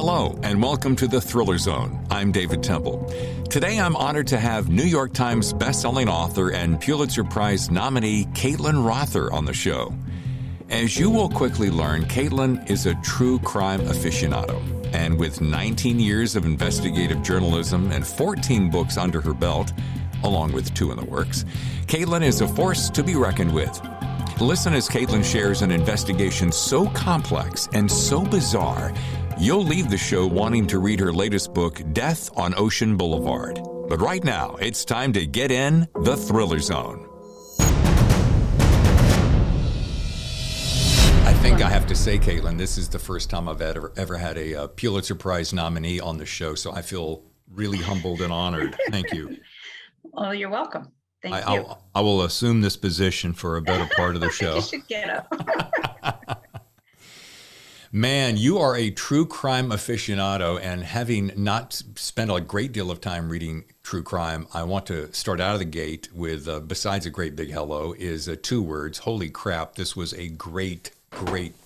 Hello, and welcome to the Thriller Zone. I'm David Temple. Today, I'm honored to have New York Times bestselling author and Pulitzer Prize nominee Caitlin Rother on the show. As you will quickly learn, Caitlin is a true crime aficionado. And with 19 years of investigative journalism and 14 books under her belt, along with 2 in the works, Caitlin is a force to be reckoned with. Listen as Caitlin shares an investigation so complex and so bizarre, you'll leave the show wanting to read her latest book, Death on Ocean Boulevard. But right now, it's time to get in the Thriller Zone. I think I have to say, Caitlin, this is the first time I've ever had a Pulitzer Prize nominee on the show, so I feel really humbled and honored. Thank you. Well, you're welcome. Thank you. I will assume this position for a better part of the show. You should get up. Man, you are a true crime aficionado, and having not spent a great deal of time reading true crime, I want to start out of the gate with, besides a great big hello, is 2 words. Holy crap, this was a great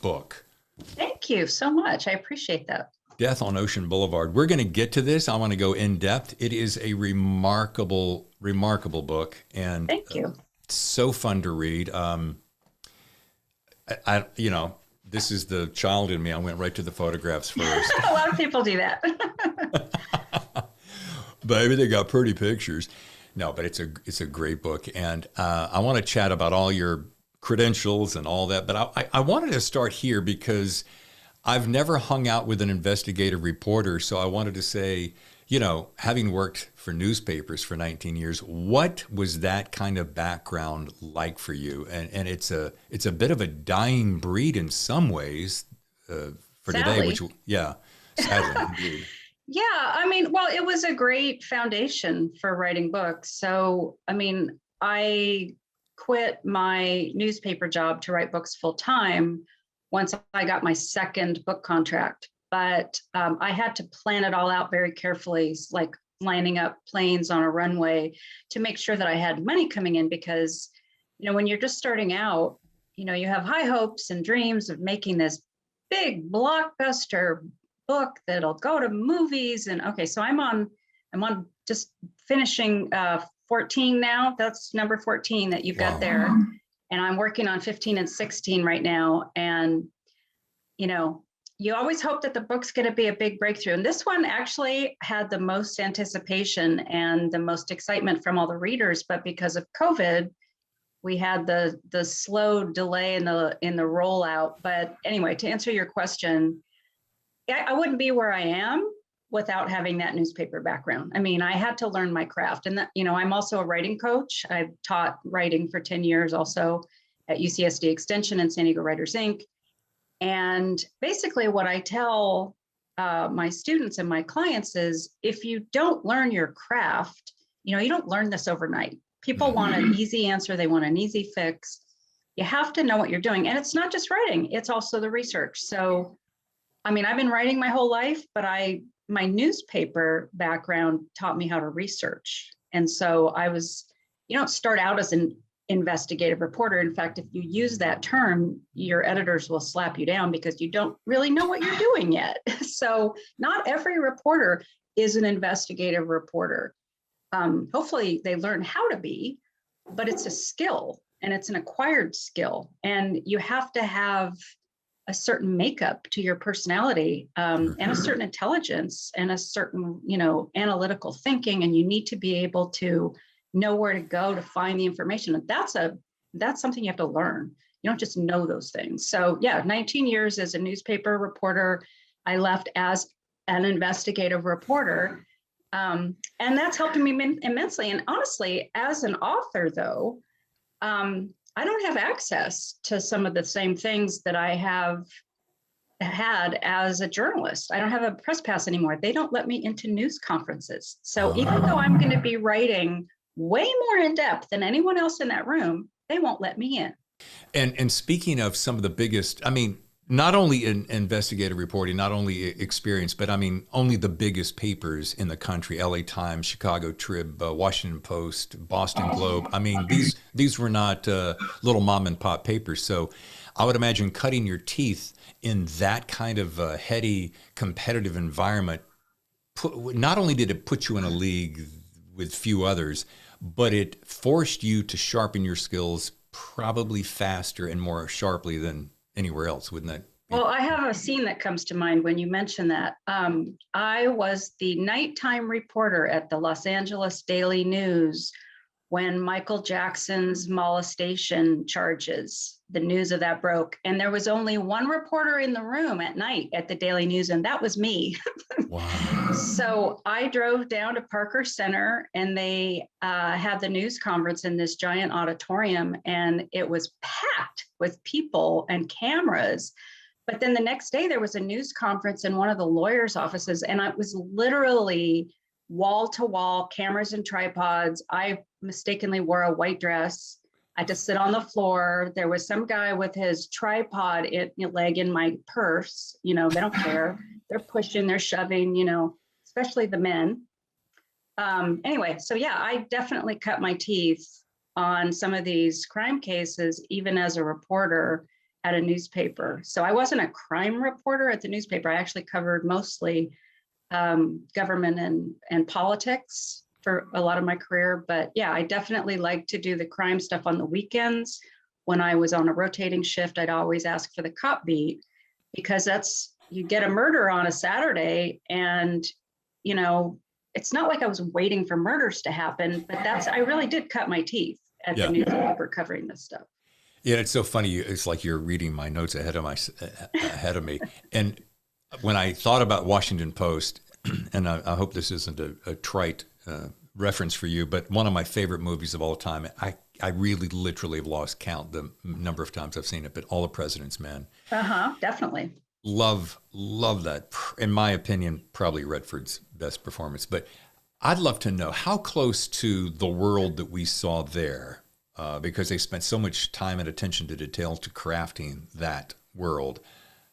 book. Thank you so much. I appreciate that. Death on Ocean Boulevard. We're going to get to this. I want to go in depth. It is a remarkable book, and thank you. It's so fun to read. This is the child in me. I went right to the photographs first. A lot of people do that. Baby, they got pretty pictures. No, but it's a great book, and I want to chat about all your credentials and all that. But I wanted to start here because I've never hung out with an investigative reporter, so I wanted to say, having worked for newspapers for 19 years, what was that kind of background like for you? And it's a bit of a dying breed in some ways for sadly. Today, sadly indeed. Yeah, it was a great foundation for writing books. So, I quit my newspaper job to write books full time once I got my second book contract. But I had to plan it all out very carefully, like lining up planes on a runway to make sure that I had money coming in, because, when you're just starting out, you have high hopes and dreams of making this big blockbuster book that'll go to movies. And okay, so I'm on just finishing 14 now. That's number 14 that you've got there. And I'm working on 15 and 16 right now. And, you always hope that the book's going to be a big breakthrough. And this one actually had the most anticipation and the most excitement from all the readers. But because of COVID, we had the slow delay in the rollout. But anyway, to answer your question, I wouldn't be where I am without having that newspaper background. I had to learn my craft. And that, I'm also a writing coach. I've taught writing for 10 years also at UCSD Extension and San Diego Writers Inc. And basically what I tell my students and my clients is, if you don't learn your craft, you don't learn this overnight. People want an easy answer. They want an easy fix. You have to know what you're doing. And it's not just writing, it's also the research. So, I've been writing my whole life, but my newspaper background taught me how to research. And so you don't start out as an investigative reporter. In fact, if you use that term, your editors will slap you down because you don't really know what you're doing yet. So not every reporter is an investigative reporter. Hopefully they learn how to be, but it's a skill and it's an acquired skill. And you have to have a certain makeup to your personality and a certain intelligence and a certain, analytical thinking. And you need to be able to know where to go to find the information. And that's something you have to learn. You don't just know those things. So 19 years as a newspaper reporter. I left as an investigative reporter. And that's helped me immensely. And honestly, as an author though, I don't have access to some of the same things that I have had as a journalist. I don't have a press pass anymore. They don't let me into news conferences. So even though I'm going to be writing way more in depth than anyone else in that room, they won't let me in. And speaking of some of the biggest, Not only in investigative reporting, not only experience, but I mean, only the biggest papers in the country: L.A. Times, Chicago Trib, Washington Post, Boston Globe. I mean, these were not little mom and pop papers. So I would imagine cutting your teeth in that kind of heady, competitive environment, not only did it put you in a league with few others, but it forced you to sharpen your skills probably faster and more sharply than anywhere else, wouldn't that? Well, I have a scene that comes to mind when you mention that. I was the nighttime reporter at the Los Angeles Daily News when Michael Jackson's molestation charges, the news of that broke. And there was only one reporter in the room at night at the Daily News, and that was me. Wow. So I drove down to Parker Center, and they had the news conference in this giant auditorium, and it was packed with people and cameras. But then the next day there was a news conference in one of the lawyers' offices, and it was literally wall to wall, cameras and tripods. I mistakenly wore a white dress. I had to sit on the floor. There was some guy with his tripod leg in my purse. They don't care. They're pushing, they're shoving, especially the men. Anyway, so yeah, I definitely cut my teeth on some of these crime cases, even as a reporter at a newspaper. So I wasn't a crime reporter at the newspaper. I actually covered mostly government and politics for a lot of my career. But yeah, I definitely like to do the crime stuff on the weekends. When I was on a rotating shift, I'd always ask for the cop beat, because you get a murder on a Saturday, and it's not like I was waiting for murders to happen, but I really did cut my teeth at the newspaper covering this stuff. Yeah, it's so funny. It's like you're reading my notes ahead of me. And when I thought about Washington Post, and I hope this isn't a trite reference for you, but one of my favorite movies of all time, I really literally have lost count the number of times I've seen it, but All the President's Men. Definitely. Love that. In my opinion, probably Redford's best performance. But I'd love to know how close to the world that we saw there, because they spent so much time and attention to detail to crafting that world.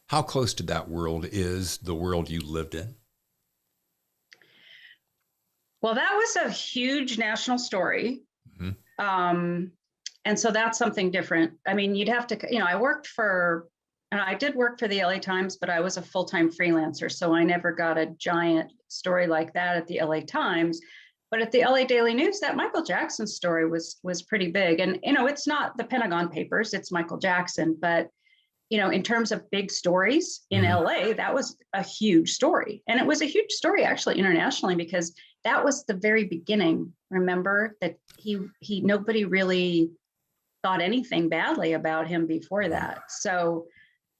How close to that world is the world you lived in? Well, that was a huge national story. Mm-hmm. And so that's something different. I mean, you'd have to, I did work for the LA Times, but I was a full-time freelancer. So I never got a giant story like that at the LA Times. But at the LA Daily News, that Michael Jackson story was pretty big. And, it's not the Pentagon Papers, it's Michael Jackson. But, in terms of big stories in LA, that was a huge story. And it was a huge story actually internationally, because that was the very beginning. Remember that nobody really thought anything badly about him before that. So,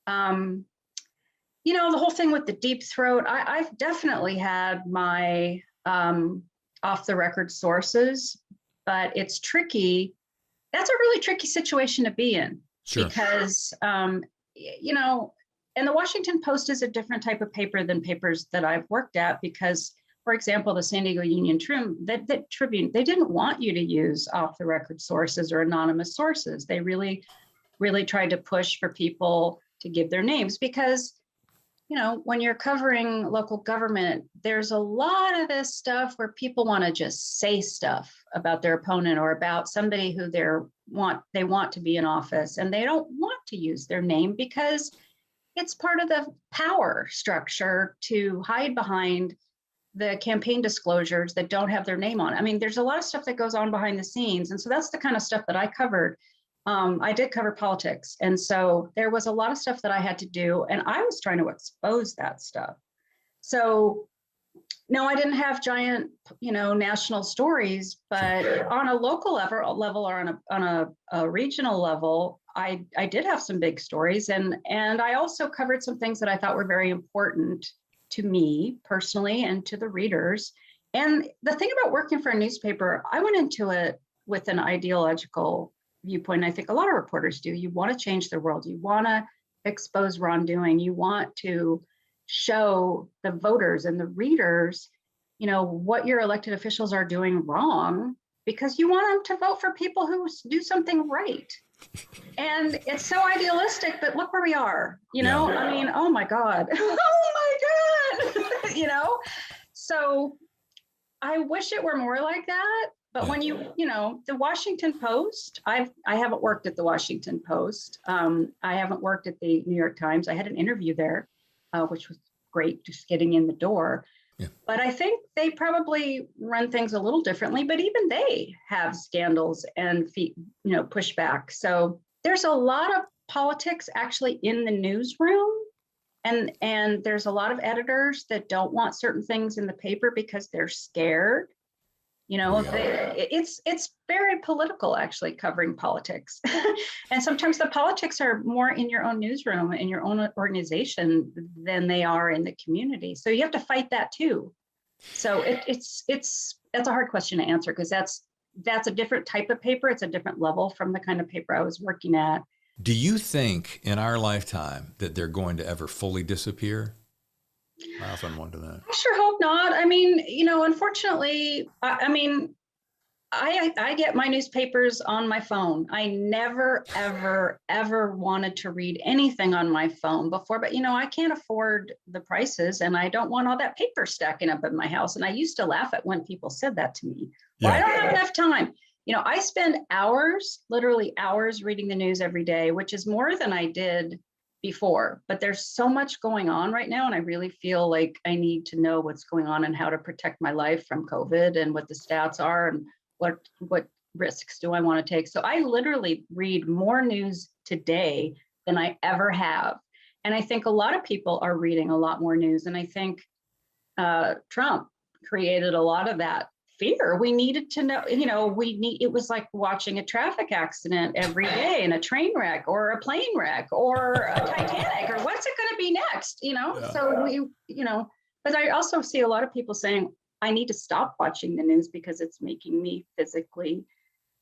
the whole thing with the deep throat, I've definitely had my off the record sources, but it's tricky. That's a really tricky situation to be in. Sure. Because, and the Washington Post is a different type of paper than papers that I've worked at, because, for example, the San Diego Union Tribune, they didn't want you to use off the record sources or anonymous sources. They really, really tried to push for people to give their names, because when you're covering local government, there's a lot of this stuff where people want to just say stuff about their opponent or about somebody who they want to be in office, and they don't want to use their name because it's part of the power structure to hide behind the campaign disclosures that don't have their name on. I mean, there's a lot of stuff that goes on behind the scenes. And so that's the kind of stuff that I covered. I did cover politics. And so there was a lot of stuff that I had to do, and I was trying to expose that stuff. So no, I didn't have giant, national stories, but on a local level or on a regional level, I did have some big stories. And I also covered some things that I thought were very important to me personally and to the readers. And the thing about working for a newspaper, I went into it with an ideological viewpoint. I think a lot of reporters do. You want to change the world. You want to expose wrongdoing. You want to show the voters and the readers, what your elected officials are doing wrong, because you want them to vote for people who do something right. And it's so idealistic, but look where we are, you know, I mean, oh my God, you know, so I wish it were more like that. But when you know, the Washington Post, I haven't worked at the Washington Post. I haven't worked at the New York Times. I had an interview there, which was great, just getting in the door. Yeah. But I think they probably run things a little differently, but even they have scandals and pushback. So there's a lot of politics actually in the newsroom. And there's a lot of editors that don't want certain things in the paper because they're scared. You know, it's very political, actually, covering politics. And sometimes the politics are more in your own newsroom, in your own organization, than they are in the community. So you have to fight that too. So that's a hard question to answer, because that's a different type of paper. It's a different level from the kind of paper I was working at. Do you think in our lifetime that they're going to ever fully disappear? I often wonder that. I sure hope not. I mean, you know, unfortunately, I get my newspapers on my phone. I never, ever, ever wanted to read anything on my phone before, but, you know, I can't afford the prices, and I don't want all that paper stacking up in my house. And I used to laugh at when people said that to me. Well, I don't have enough time. You know, I spend hours, literally hours, reading the news every day, which is more than I did before. But there's so much going on right now, and I really feel like I need to know what's going on and how to protect my life from COVID, and what the stats are, and what risks do I want to take. So I literally read more news today than I ever have. And I think a lot of people are reading a lot more news. And I think Trump created a lot of that fear. We needed to know, you know, it was like watching a traffic accident every day, and a train wreck or a plane wreck or a Titanic, or what's it going to be next, you know? Yeah. So but I also see a lot of people saying, I need to stop watching the news because it's making me physically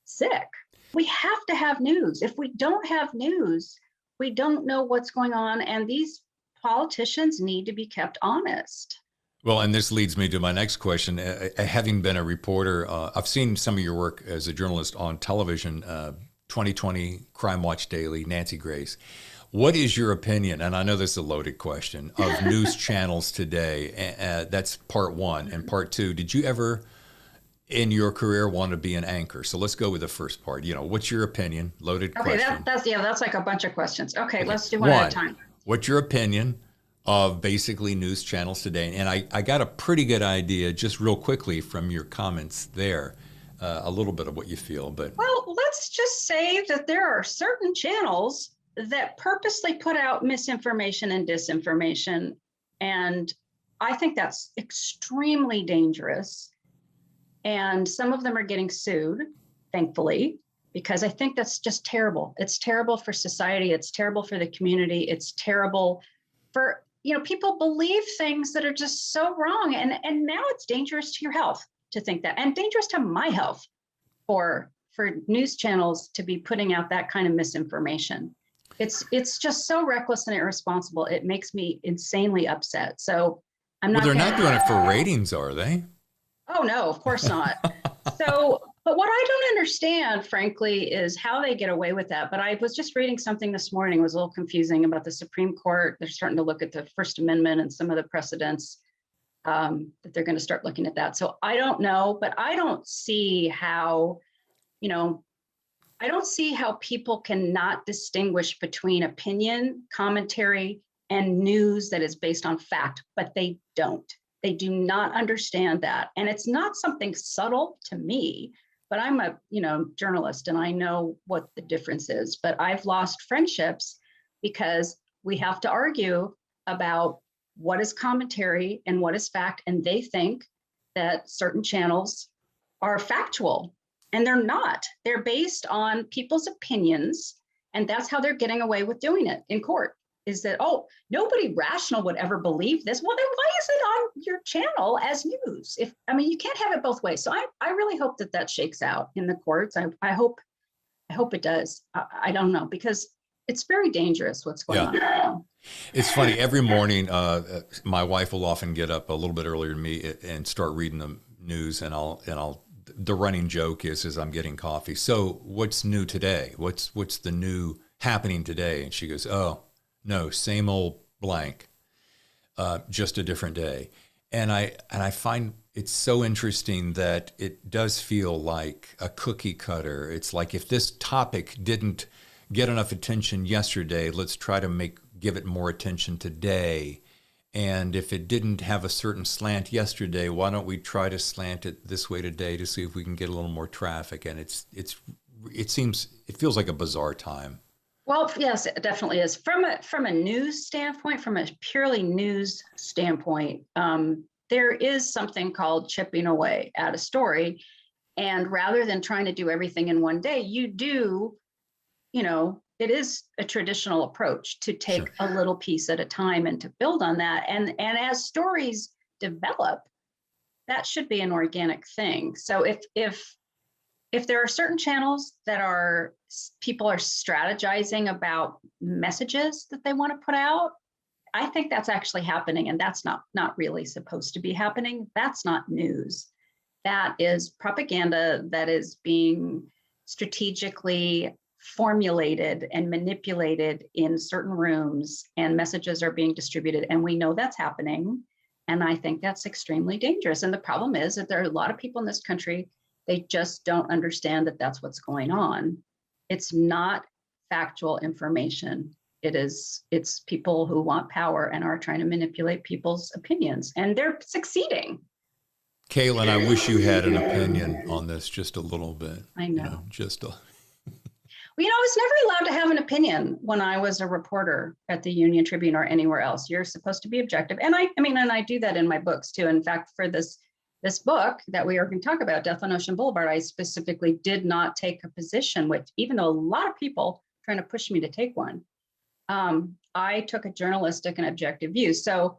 sick. We have to have news. If we don't have news, we don't know what's going on. And these politicians need to be kept honest. Well, and this leads me to my next question. Having been a reporter, I've seen some of your work as a journalist on television, 2020, Crime Watch Daily, Nancy Grace. What is your opinion, and I know this is a loaded question, of news channels today? That's part one. And part two, did you ever in your career want to be an anchor? So let's go with the first part. You know, what's your opinion? Loaded question. That's like a bunch of questions. Okay, let's do one at a time. What's your opinion of basically news channels today? And I got a pretty good idea just real quickly from your comments there, a little bit of what you feel. But well, let's just say that there are certain channels that purposely put out misinformation and disinformation. And I think that's extremely dangerous. And some of them are getting sued, thankfully, because I think that's just terrible. It's terrible for society. It's terrible for the community. It's terrible for, you know, people believe things that are just so wrong. And now it's dangerous to your health to think that, and dangerous to my health for news channels to be putting out that kind of misinformation. It's just so reckless and irresponsible. It makes me insanely upset. So I'm not. Well, they're not doing it for ratings, are they? Oh no, of course not. But what I don't understand, frankly, is how they get away with that. But I was just reading something this morning. It was a little confusing about the Supreme Court. They're starting to look at the First Amendment and some of the precedents that they're going to start looking at that. So I don't know, but I don't see how, I don't see how people cannot distinguish between opinion, commentary, and news that is based on fact, but they don't. They do not understand that. And it's not something subtle to me, but I'm a, journalist, and I know what the difference is. But I've lost friendships because we have to argue about what is commentary and what is fact. And they think that certain channels are factual, and they're not. They're based on people's opinions, and that's how they're getting away with doing it in court. Is that, oh, nobody rational would ever believe this. Well, then why is it on your channel as news? You can't have it both ways. So I really hope that shakes out in the courts. I hope it does. I don't know, because it's very dangerous what's going on right now. It's funny. Every morning, my wife will often get up a little bit earlier than me and start reading the news, and I'll the running joke is, as I'm getting coffee, so what's new today? What's the new happening today? And she goes, oh, no, same old blank, just a different day. And I find it's so interesting that it does feel like a cookie cutter. It's like, if this topic didn't get enough attention yesterday, let's try to give it more attention today. And if it didn't have a certain slant yesterday, why don't we try to slant it this way today to see if we can get a little more traffic? And it feels like a bizarre time. Well, yes, it definitely is. From a news standpoint, from a purely news standpoint, there is something called chipping away at a story. And rather than trying to do everything in one day, it is a traditional approach to take a little piece at a time and to build on that. And as stories develop, that should be an organic thing. So if there are certain channels that people are strategizing about messages that they want to put out, I think that's actually happening, and that's not really supposed to be happening. That's not news. That is propaganda that is being strategically formulated and manipulated in certain rooms, and messages are being distributed, and we know that's happening. And I think that's extremely dangerous. And the problem is that there are a lot of people in this country, they just don't understand that that's what's going on. It's not factual information. It's people who want power and are trying to manipulate people's opinions, and they're succeeding. Caitlin, I wish you had an opinion on this just a little bit. I know. Well, I was never allowed to have an opinion when I was a reporter at the Union Tribune or anywhere else. You're supposed to be objective. And I do that in my books too. In fact, for this book that we are going to talk about, Death on Ocean Boulevard, I specifically did not take a position, which even though a lot of people trying to push me to take one, I took a journalistic and objective view. So,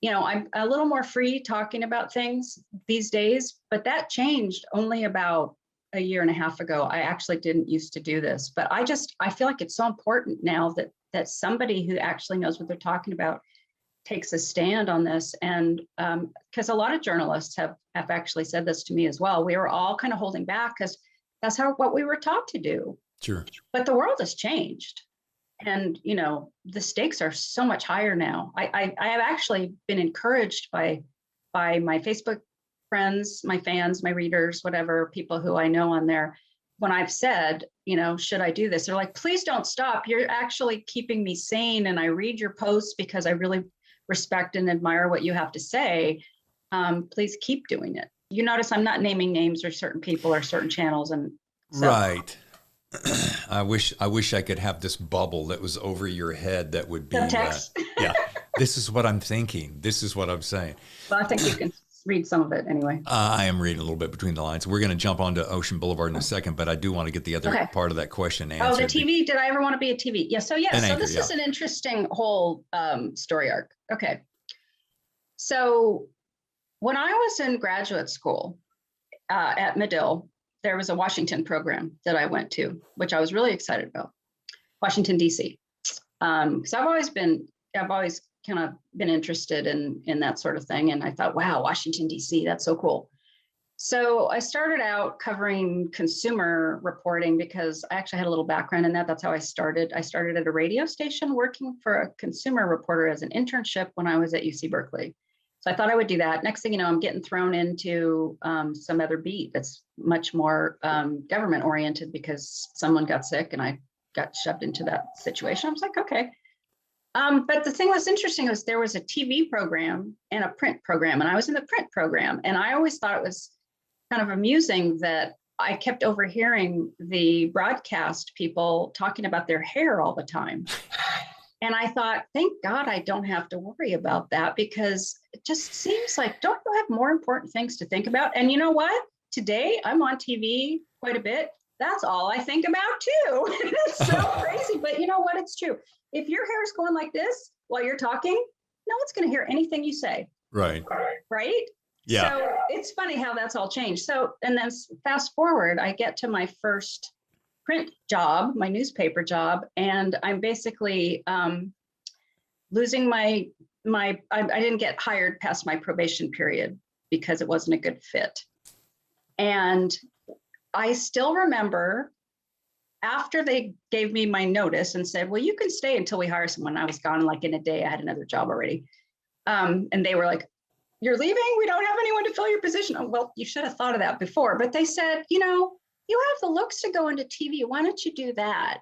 I'm a little more free talking about things these days, but that changed only about a year and a half ago. I actually didn't used to do this, but I feel like it's so important now that somebody who actually knows what they're talking about takes a stand on this. And because a lot of journalists have actually said this to me as well. We were all kind of holding back because that's what we were taught to do. Sure. But the world has changed. And, the stakes are so much higher now. I have actually been encouraged by my Facebook friends, my fans, my readers, whatever, people who I know on there. When I've said, should I do this? They're like, please don't stop. You're actually keeping me sane. And I read your posts because I really respect and admire what you have to say. Please keep doing it. You notice I'm not naming names or certain people or certain channels. And so. Right. I wish I could have this bubble that was over your head that would be, yeah, this is what I'm thinking. This is what I'm saying. Well, I think you can read some of it anyway. I am reading a little bit between the lines. We're going to jump onto Ocean Boulevard in a second, but I do want to get the other part of that question answered. Oh, the TV. Did I ever want to be a TV? Yeah. So this is an interesting whole story arc. Okay. So when I was in graduate school at Medill, there was a Washington program that I went to, which I was really excited about, Washington, D.C. Because I've always kind of been interested in that sort of thing. And I thought, wow, Washington, D.C., that's so cool. So I started out covering consumer reporting because I actually had a little background in that. That's how I started. I started at a radio station working for a consumer reporter as an internship when I was at UC Berkeley. So I thought I would do that. Next thing you know, I'm getting thrown into some other beat that's much more government oriented because someone got sick and I got shoved into that situation. I was like, okay. But the thing that's interesting was there was a TV program and a print program, and I was in the print program. And I always thought it was kind of amusing that I kept overhearing the broadcast people talking about their hair all the time. And I thought, thank God I don't have to worry about that, because it just seems like, don't you have more important things to think about? And you know what? Today I'm on TV quite a bit. That's all I think about too. It's so crazy, but you know what? It's true. If your hair is going like this while you're talking, no one's going to hear anything you say. Right. Right? Yeah. So it's funny how that's all changed. So, and then fast forward, I get to my first print job, my newspaper job, and I'm basically losing I didn't get hired past my probation period because it wasn't a good fit. And I still remember after they gave me my notice and said, well, you can stay until we hire someone. I was gone like in a day. I had another job already. And they were like, you're leaving? We don't have anyone to fill your position. Oh, well, you should have thought of that before. But they said, you have the looks to go into TV. Why don't you do that?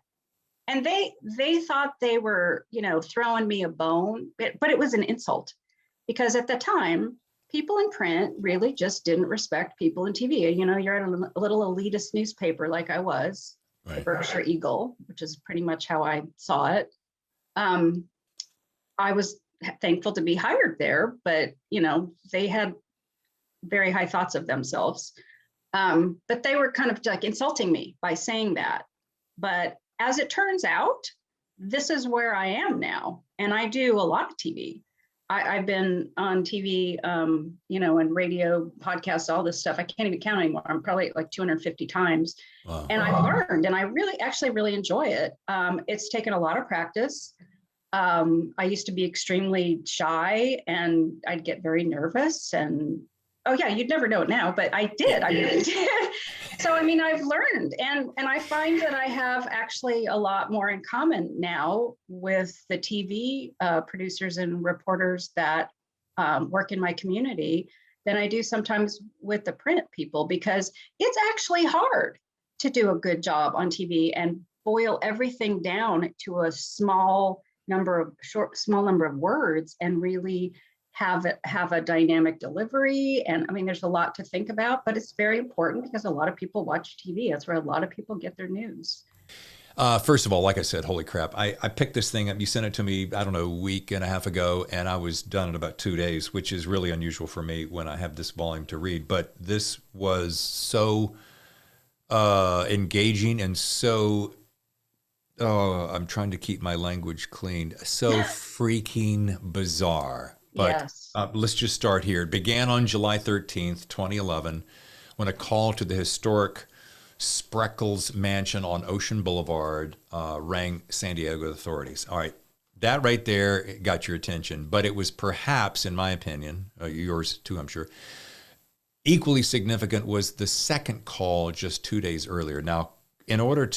And they thought they were, throwing me a bone, but it was an insult because at the time, people in print really just didn't respect people in TV. You're at a little elitist newspaper like I was, right. The Berkshire Eagle, which is pretty much how I saw it. I was thankful to be hired there, but they had very high thoughts of themselves. But they were kind of like insulting me by saying that. But as it turns out, this is where I am now. And I do a lot of TV. I've been on TV, and radio, podcasts, all this stuff. I can't even count anymore. I'm probably like 250 times. Wow. And I've learned, and I really enjoy it. It's taken a lot of practice. I used to be extremely shy and I'd get very nervous oh yeah, you'd never know it now, but I did. I really did. So, I've learned and I find that I have actually a lot more in common now with the TV producers and reporters that work in my community than I do sometimes with the print people, because it's actually hard to do a good job on TV and boil everything down to a small number of words and really have a dynamic delivery. And there's a lot to think about, but it's very important because a lot of people watch TV. That's where a lot of people get their news. First of all, like I said, holy crap. I picked this thing up. You sent it to me, I don't know, a week and a half ago, and I was done in about 2 days, which is really unusual for me when I have this volume to read. But this was so engaging and so, I'm trying to keep my language clean, so freaking bizarre. But yes. Let's just start here. It began on July 13th, 2011, when a call to the historic Spreckels Mansion on Ocean Boulevard rang San Diego authorities. All right, that right there got your attention. But it was perhaps, in my opinion, yours too, I'm sure, equally significant was the second call just 2 days earlier. Now, in order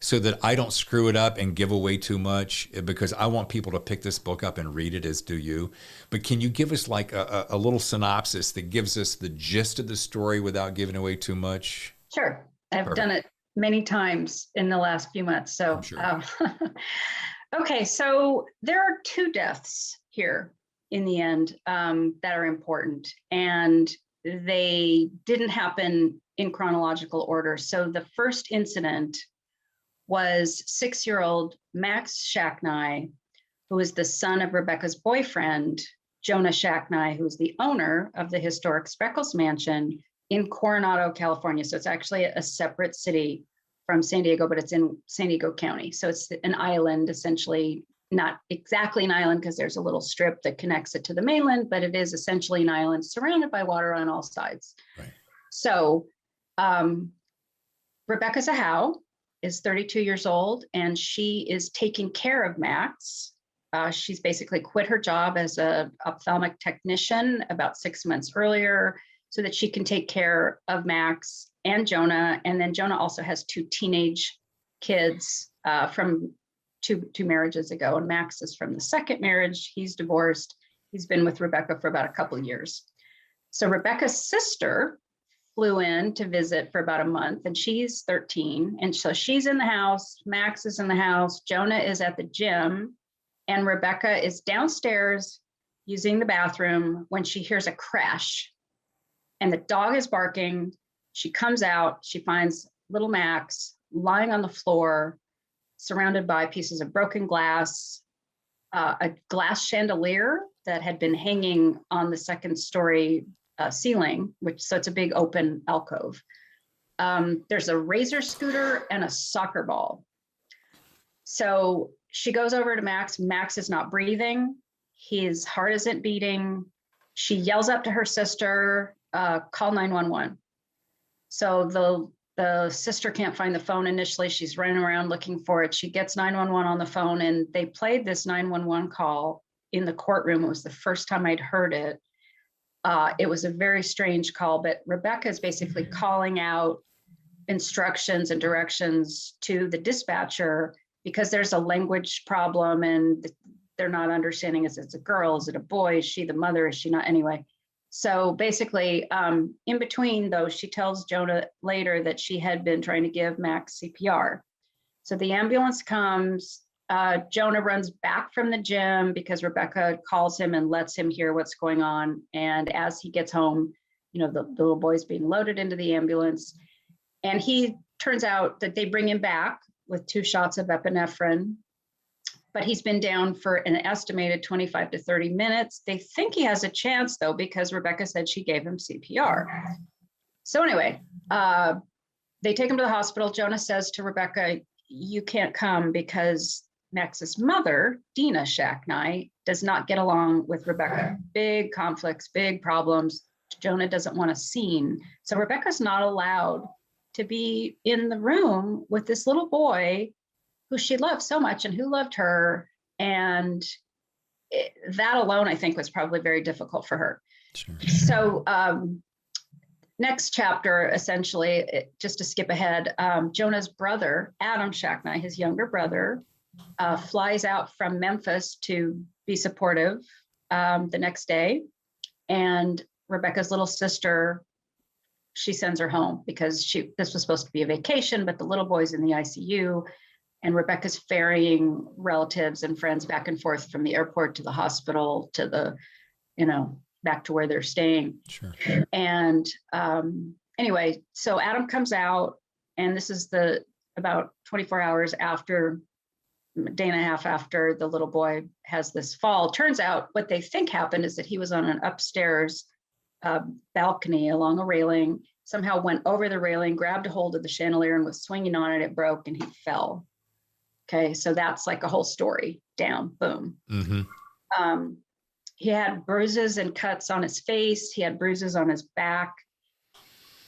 so that I don't screw it up and give away too much, because I want people to pick this book up and read it, as do you. But can you give us like a little synopsis that gives us the gist of the story without giving away too much? Sure. I've done it many times in the last few months. So, sure. Okay. So there are 2 deaths here in the end that are important, and they didn't happen in chronological order. So the first incident was 6-year-old Max Shacknai, who was the son of Rebecca's boyfriend, Jonah Shacknai, who was the owner of the historic Spreckels Mansion in Coronado, California. So it's actually a separate city from San Diego, but it's in San Diego County. So it's an island, essentially, not exactly an island because there's a little strip that connects it to the mainland, but it is essentially an island surrounded by water on all sides. Right. So Rebecca Zahau is 32 years old, and she is taking care of Max. She's basically quit her job as an ophthalmic technician about 6 months earlier so that she can take care of Max and Jonah. And then Jonah also has 2 teenage kids from two marriages ago. And Max is from the second marriage. He's divorced. He's been with Rebecca for about a couple of years. So Rebecca's sister flew in to visit for about a month, and she's 13. And so she's in the house, Max is in the house, Jonah is at the gym, and Rebecca is downstairs using the bathroom when she hears a crash. And the dog is barking. She comes out, she finds little Max lying on the floor, surrounded by pieces of broken glass, a glass chandelier that had been hanging on the second story ceiling, so it's a big open alcove. There's a razor scooter and a soccer ball. So she goes over to Max. Max is not breathing. His heart isn't beating. She yells up to her sister, call 911. So the sister can't find the phone initially. She's running around looking for it. She gets 911 on the phone, and they played this 911 call in the courtroom. It was the first time I'd heard it. It was a very strange call, but Rebecca is basically calling out instructions and directions to the dispatcher because there's a language problem and they're not understanding, is it a girl, is it a boy, is she the mother, is she not, anyway. So basically, in between those, she tells Jonah later that she had been trying to give Max CPR. So the ambulance comes, Jonah runs back from the gym because Rebecca calls him and lets him hear what's going on. And as he gets home, the little boy's being loaded into the ambulance. And he turns out that they bring him back with 2 shots of epinephrine, but he's been down for an estimated 25 to 30 minutes. They think he has a chance though, because Rebecca said she gave him CPR. So anyway, they take him to the hospital. Jonah says to Rebecca, you can't come because Max's mother, Dina Shacknai, does not get along with Rebecca. Big conflicts, big problems. Jonah doesn't want a scene. So Rebecca's not allowed to be in the room with this little boy who she loved so much and who loved her. And that alone, I think, was probably very difficult for her. Sure. So next chapter, essentially, just to skip ahead, Jonah's brother, Adam Shacknai, his younger brother, flies out from Memphis to be supportive the next day. And Rebecca's little sister, she sends her home because this was supposed to be a vacation, but the little boy's in the ICU. And Rebecca's ferrying relatives and friends back and forth from the airport to the hospital to the, back to where they're staying. Sure. And anyway, so Adam comes out, and this is about 24 hours after, a day and a half after the little boy has this fall. Turns out what they think happened is that he was on an upstairs balcony along a railing, somehow went over the railing, grabbed a hold of the chandelier and was swinging on it. It broke and he fell. Okay, so that's like a whole story down, boom. Mm-hmm. He had bruises and cuts on his face. He had bruises on his back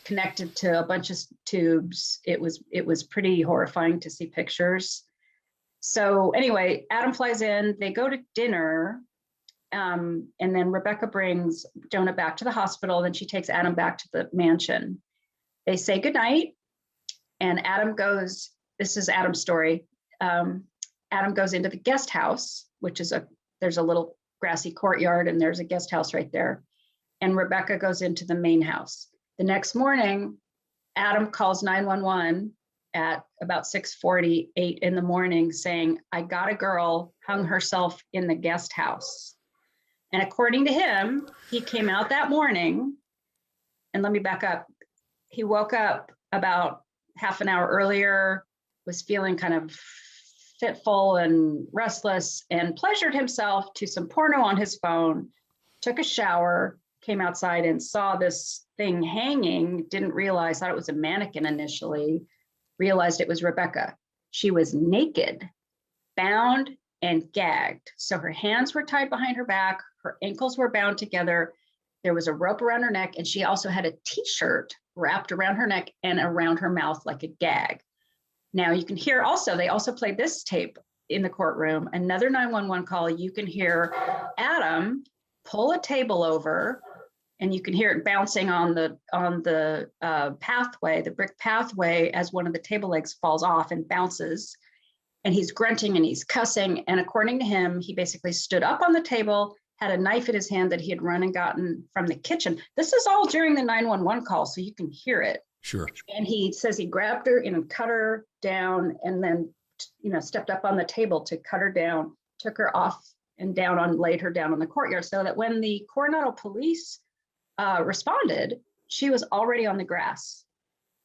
connected to a bunch of tubes. It was pretty horrifying to see pictures. So anyway, Adam flies in, they go to dinner, and then Rebecca brings Jonah back to the hospital. Then she takes Adam back to the mansion. They say goodnight, and Adam goes, this is Adam's story. Adam goes into the guest house, which is there's a little grassy courtyard and there's a guest house right there. And Rebecca goes into the main house. The next morning, Adam calls 911 at about 6:48 in the morning saying, I got a girl hung herself in the guest house. And according to him, he came out that morning, and let me back up. He woke up about half an hour earlier, was feeling kind of fitful and restless, and pleasured himself to some porno on his phone, took a shower, came outside and saw this thing hanging, didn't realize, thought it was a mannequin initially, realized it was Rebecca. She was naked, bound and gagged. So her hands were tied behind her back, her ankles were bound together, there was a rope around her neck, and she also had a t-shirt wrapped around her neck and around her mouth like a gag. Now you can hear also, they also played this tape in the courtroom, another 911 call. You can hear Adam pull a table over, and you can hear it bouncing on the pathway, the brick pathway, as one of the table legs falls off and bounces. And he's grunting and he's cussing. And according to him, he basically stood up on the table, had a knife in his hand that he had run and gotten from the kitchen. This is all during the 911 call, so you can hear it. Sure. And he says he grabbed her and cut her down, and then, stepped up on the table to cut her down, took her off and laid her down on the courtyard, so that when the Coronado police responded, she was already on the grass,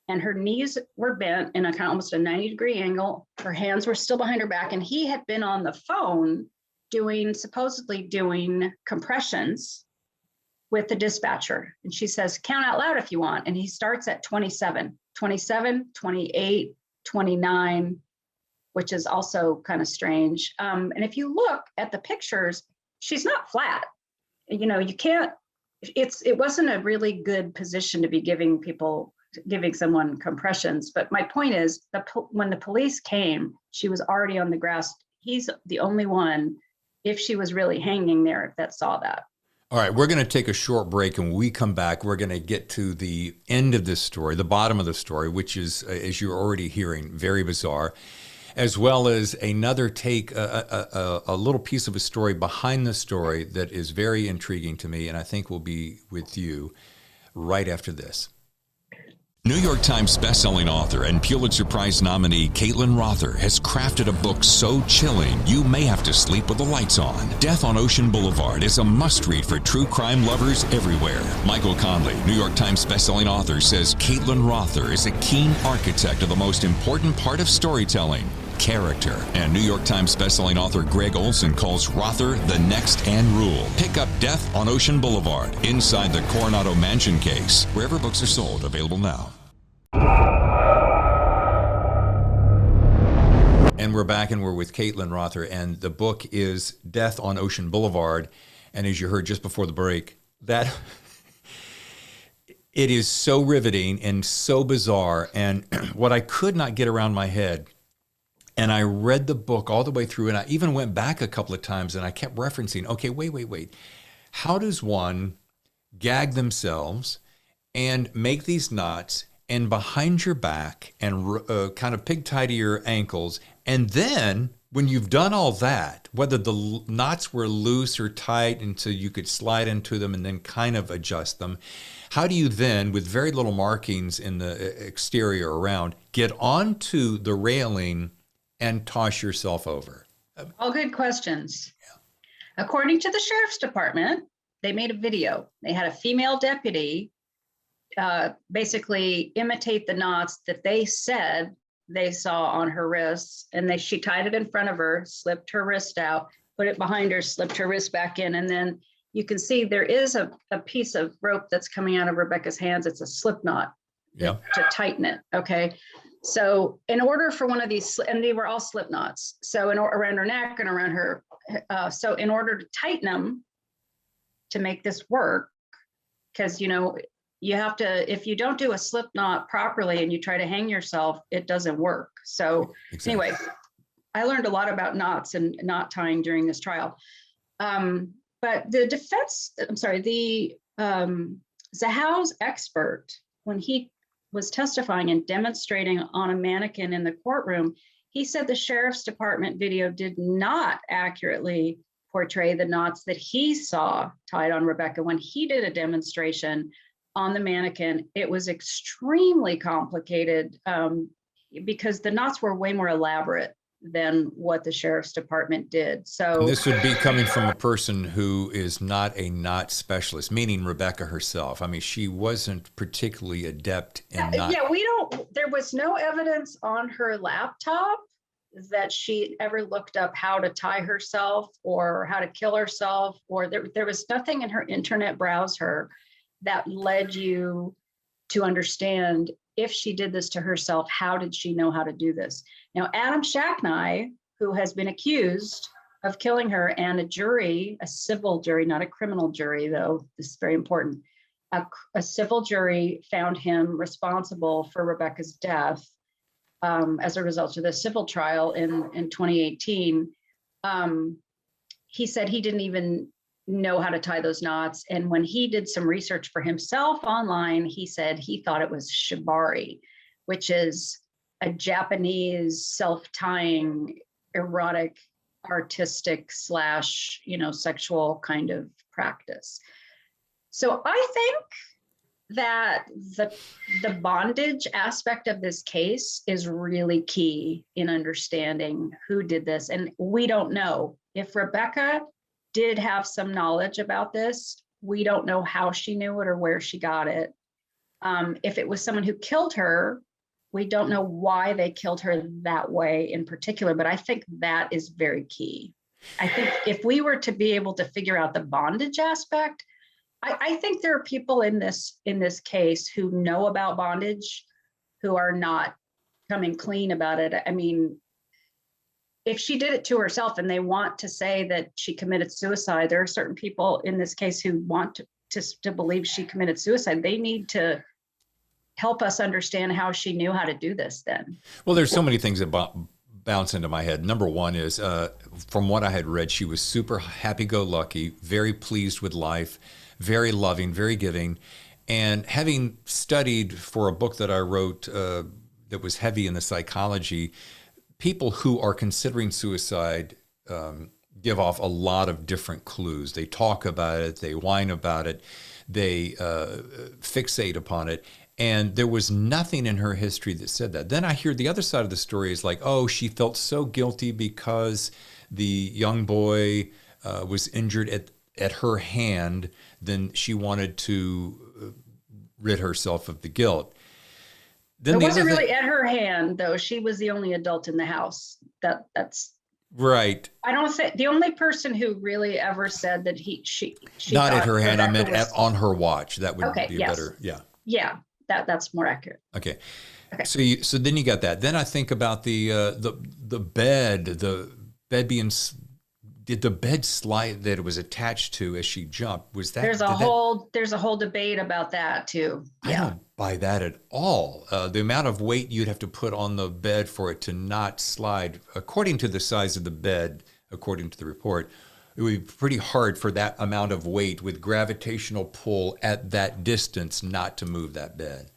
and her knees were bent in a kind of almost a 90-degree angle. Her hands were still behind her back, and he had been on the phone supposedly doing compressions with the dispatcher. And she says, count out loud if you want. And he starts at 27, 28, 29, which is also kind of strange. And if you look at the pictures, she's not flat. You can't, it wasn't a really good position to be giving someone compressions. But my point is, when the police came, she was already on the grass. He's the only one, if she was really hanging there, that saw that. All right, we're going to take a short break, and when we come back, we're going to get to the end of this story, the bottom of the story, which is, as you're already hearing, very bizarre, as well as another take, a little piece of a story behind the story that is very intriguing to me, and I think will be with you right after this. New York Times bestselling author and Pulitzer Prize nominee Caitlin Rother has crafted a book so chilling you may have to sleep with the lights on. Death on Ocean Boulevard is a must-read for true crime lovers everywhere. Michael Conley, New York Times bestselling author, says Caitlin Rother is a keen architect of the most important part of storytelling, character. And New York Times bestselling author Greg Olson calls Rother the next Anne Rule. Pick up Death on Ocean Boulevard, inside the Coronado Mansion case, wherever books are sold, available now. And we're back, and we're with Caitlin Rother, and the book is Death on Ocean Boulevard. And as you heard just before the break, that it is so riveting and so bizarre. And what I could not get around my head, and I read the book all the way through, and I even went back a couple of times, and I kept referencing, okay, wait. How does one gag themselves and make these knots and behind your back and kind of pig tie to your ankles? And then when you've done all that, whether the knots were loose or tight and so you could slide into them and then kind of adjust them, how do you then, with very little markings in the exterior around, get onto the railing and toss yourself over? All good questions. Yeah. According to the sheriff's department, they made a video. They had a female deputy basically imitate the knots that they said they saw on her wrists, and she tied it in front of her, slipped her wrist out, put it behind her, slipped her wrist back in, and then you can see there is a piece of rope that's coming out of Rebecca's hands. It's a slip knot to tighten it. Okay. So in order for one of these, and they were all slip knots, so around her neck and around her, so in order to tighten them to make this work, because you have to, if you don't do a slip knot properly and you try to hang yourself, it doesn't work. So Anyway, I learned a lot about knots and knot tying during this trial. But the Zahau's expert, when he was testifying and demonstrating on a mannequin in the courtroom, he said the sheriff's department video did not accurately portray the knots that he saw tied on Rebecca. When he did a demonstration on the mannequin, it was extremely complicated because the knots were way more elaborate than what the sheriff's department did. So and this would be coming from a person who is not a knot specialist, meaning Rebecca herself. I mean, she wasn't particularly adept in knot. Yeah, there was no evidence on her laptop that she ever looked up how to tie herself or how to kill herself, or there was nothing in her internet browser that led you to understand if she did this to herself, how did she know how to do this? Now, Adam Shacknai, who has been accused of killing her, and a jury, a civil jury, not a criminal jury, though, this is very important, a civil jury found him responsible for Rebecca's death as a result of the civil trial in 2018. He said he didn't even know how to tie those knots. And when he did some research for himself online, he said he thought it was shibari, which is a Japanese self-tying, erotic, artistic / sexual kind of practice. So I think that the bondage aspect of this case is really key in understanding who did this. And we don't know if Rebecca did have some knowledge about this. We don't know how she knew it or where she got it. If it was someone who killed her, we don't know why they killed her that way in particular, but I think that is very key. I think if we were to be able to figure out the bondage aspect, I think there are people in this case who know about bondage, who are not coming clean about it. I mean, if she did it to herself and they want to say that she committed suicide, there are certain people in this case who want to believe she committed suicide. They need to help us understand how she knew how to do this then. Well, there's so many things about bounce into my head. Number one is, from what I had read, she was super happy-go-lucky, very pleased with life, very loving, very giving. And having studied for a book that I wrote that was heavy in the psychology, people who are considering suicide give off a lot of different clues. They talk about it, they whine about it, they fixate upon it. And there was nothing in her history that said that. Then I hear the other side of the story is like, oh, she felt so guilty because the young boy was injured at her hand, then she wanted to rid herself of the guilt. Then it wasn't really at her hand, though. She was the only adult in the house. That's right. I don't think the only person who really ever said that she not at her hand. I meant on her watch. That would be yes. better. Yeah. Yeah. That's more accurate. Okay. So then you got that. Then I think about the bed being. Did the bed slide that it was attached to as she jumped? Was that there's a whole debate about that too. Yeah. I don't buy that at all. The amount of weight you'd have to put on the bed for it to not slide, according to the size of the bed, according to the report, it would be pretty hard for that amount of weight with gravitational pull at that distance not to move that bed.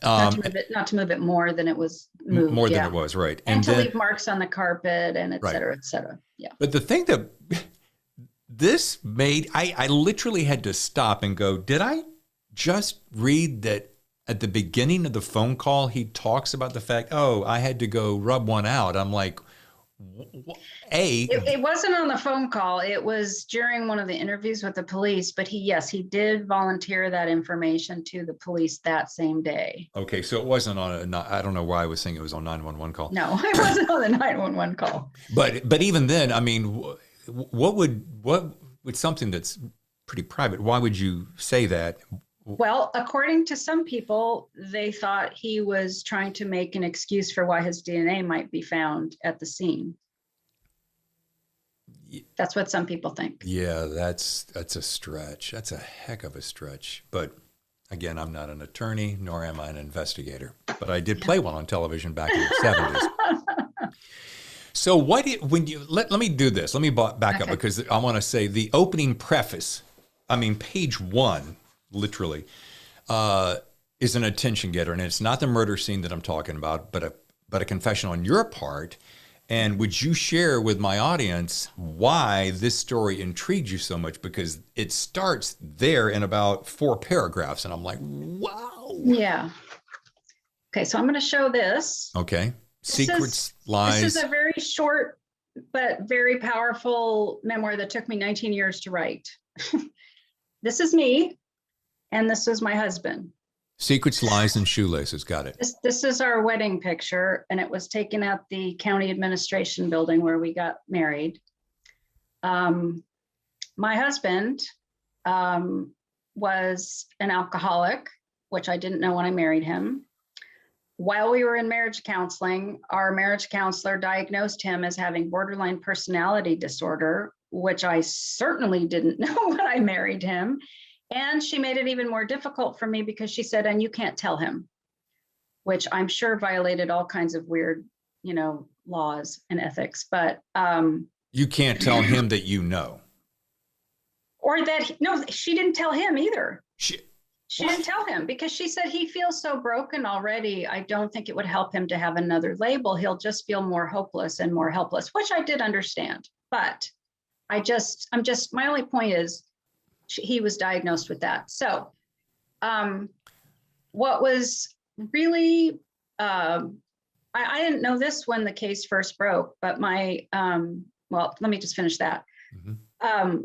Not to move it more than it was moved. More than it was, right. And to leave marks on the carpet and et cetera, et cetera. Yeah. But the thing that this made, I literally had to stop and go, did I just read that at the beginning of the phone call, he talks about the fact, oh, I had to go rub one out. I'm like, It wasn't on the phone call. It was during one of the interviews with the police, but he did volunteer that information to the police that same day. Okay, so it wasn't on I don't know why I was saying it was on 911 call. No, it wasn't on the 911 call. But even then, I mean, what would something that's pretty private, why would you say that? Well, according to some people, they thought he was trying to make an excuse for why his DNA might be found at the scene. That's what some people think. Yeah, that's a stretch. That's a heck of a stretch. But again, I'm not an attorney, nor am I an investigator. But I did play one on television back in the 70s. So let me do this. Let me back up, because I want to say the opening preface, I mean, page 1, literally, is an attention getter. And it's not the murder scene that I'm talking about, but a confession on your part. And would you share with my audience why this story intrigued you so much? Because it starts there in about 4 paragraphs. And I'm like, wow. Yeah. Okay, so I'm going to show this. Okay. Secrets, Lies. This is a very short but very powerful memoir that took me 19 years to write. This is me, and this is my husband. Secrets, Lies, and Shoelaces. Got it. This is our wedding picture, and it was taken at the county administration building where we got married. My husband was an alcoholic, which I didn't know when I married him. While we were in marriage counseling, our marriage counselor diagnosed him as having borderline personality disorder, which I certainly didn't know when I married him. And she made it even more difficult for me because she said, and you can't tell him, which I'm sure violated all kinds of weird, laws and ethics. But you can't tell him that you know. Or that, no, she didn't tell him either. She didn't tell him because she said he feels so broken already. I don't think it would help him to have another label. He'll just feel more hopeless and more helpless, which I did understand. But my only point is, he was diagnosed with that. So what was really, I didn't know this when the case first broke, but let me just finish that. Mm-hmm.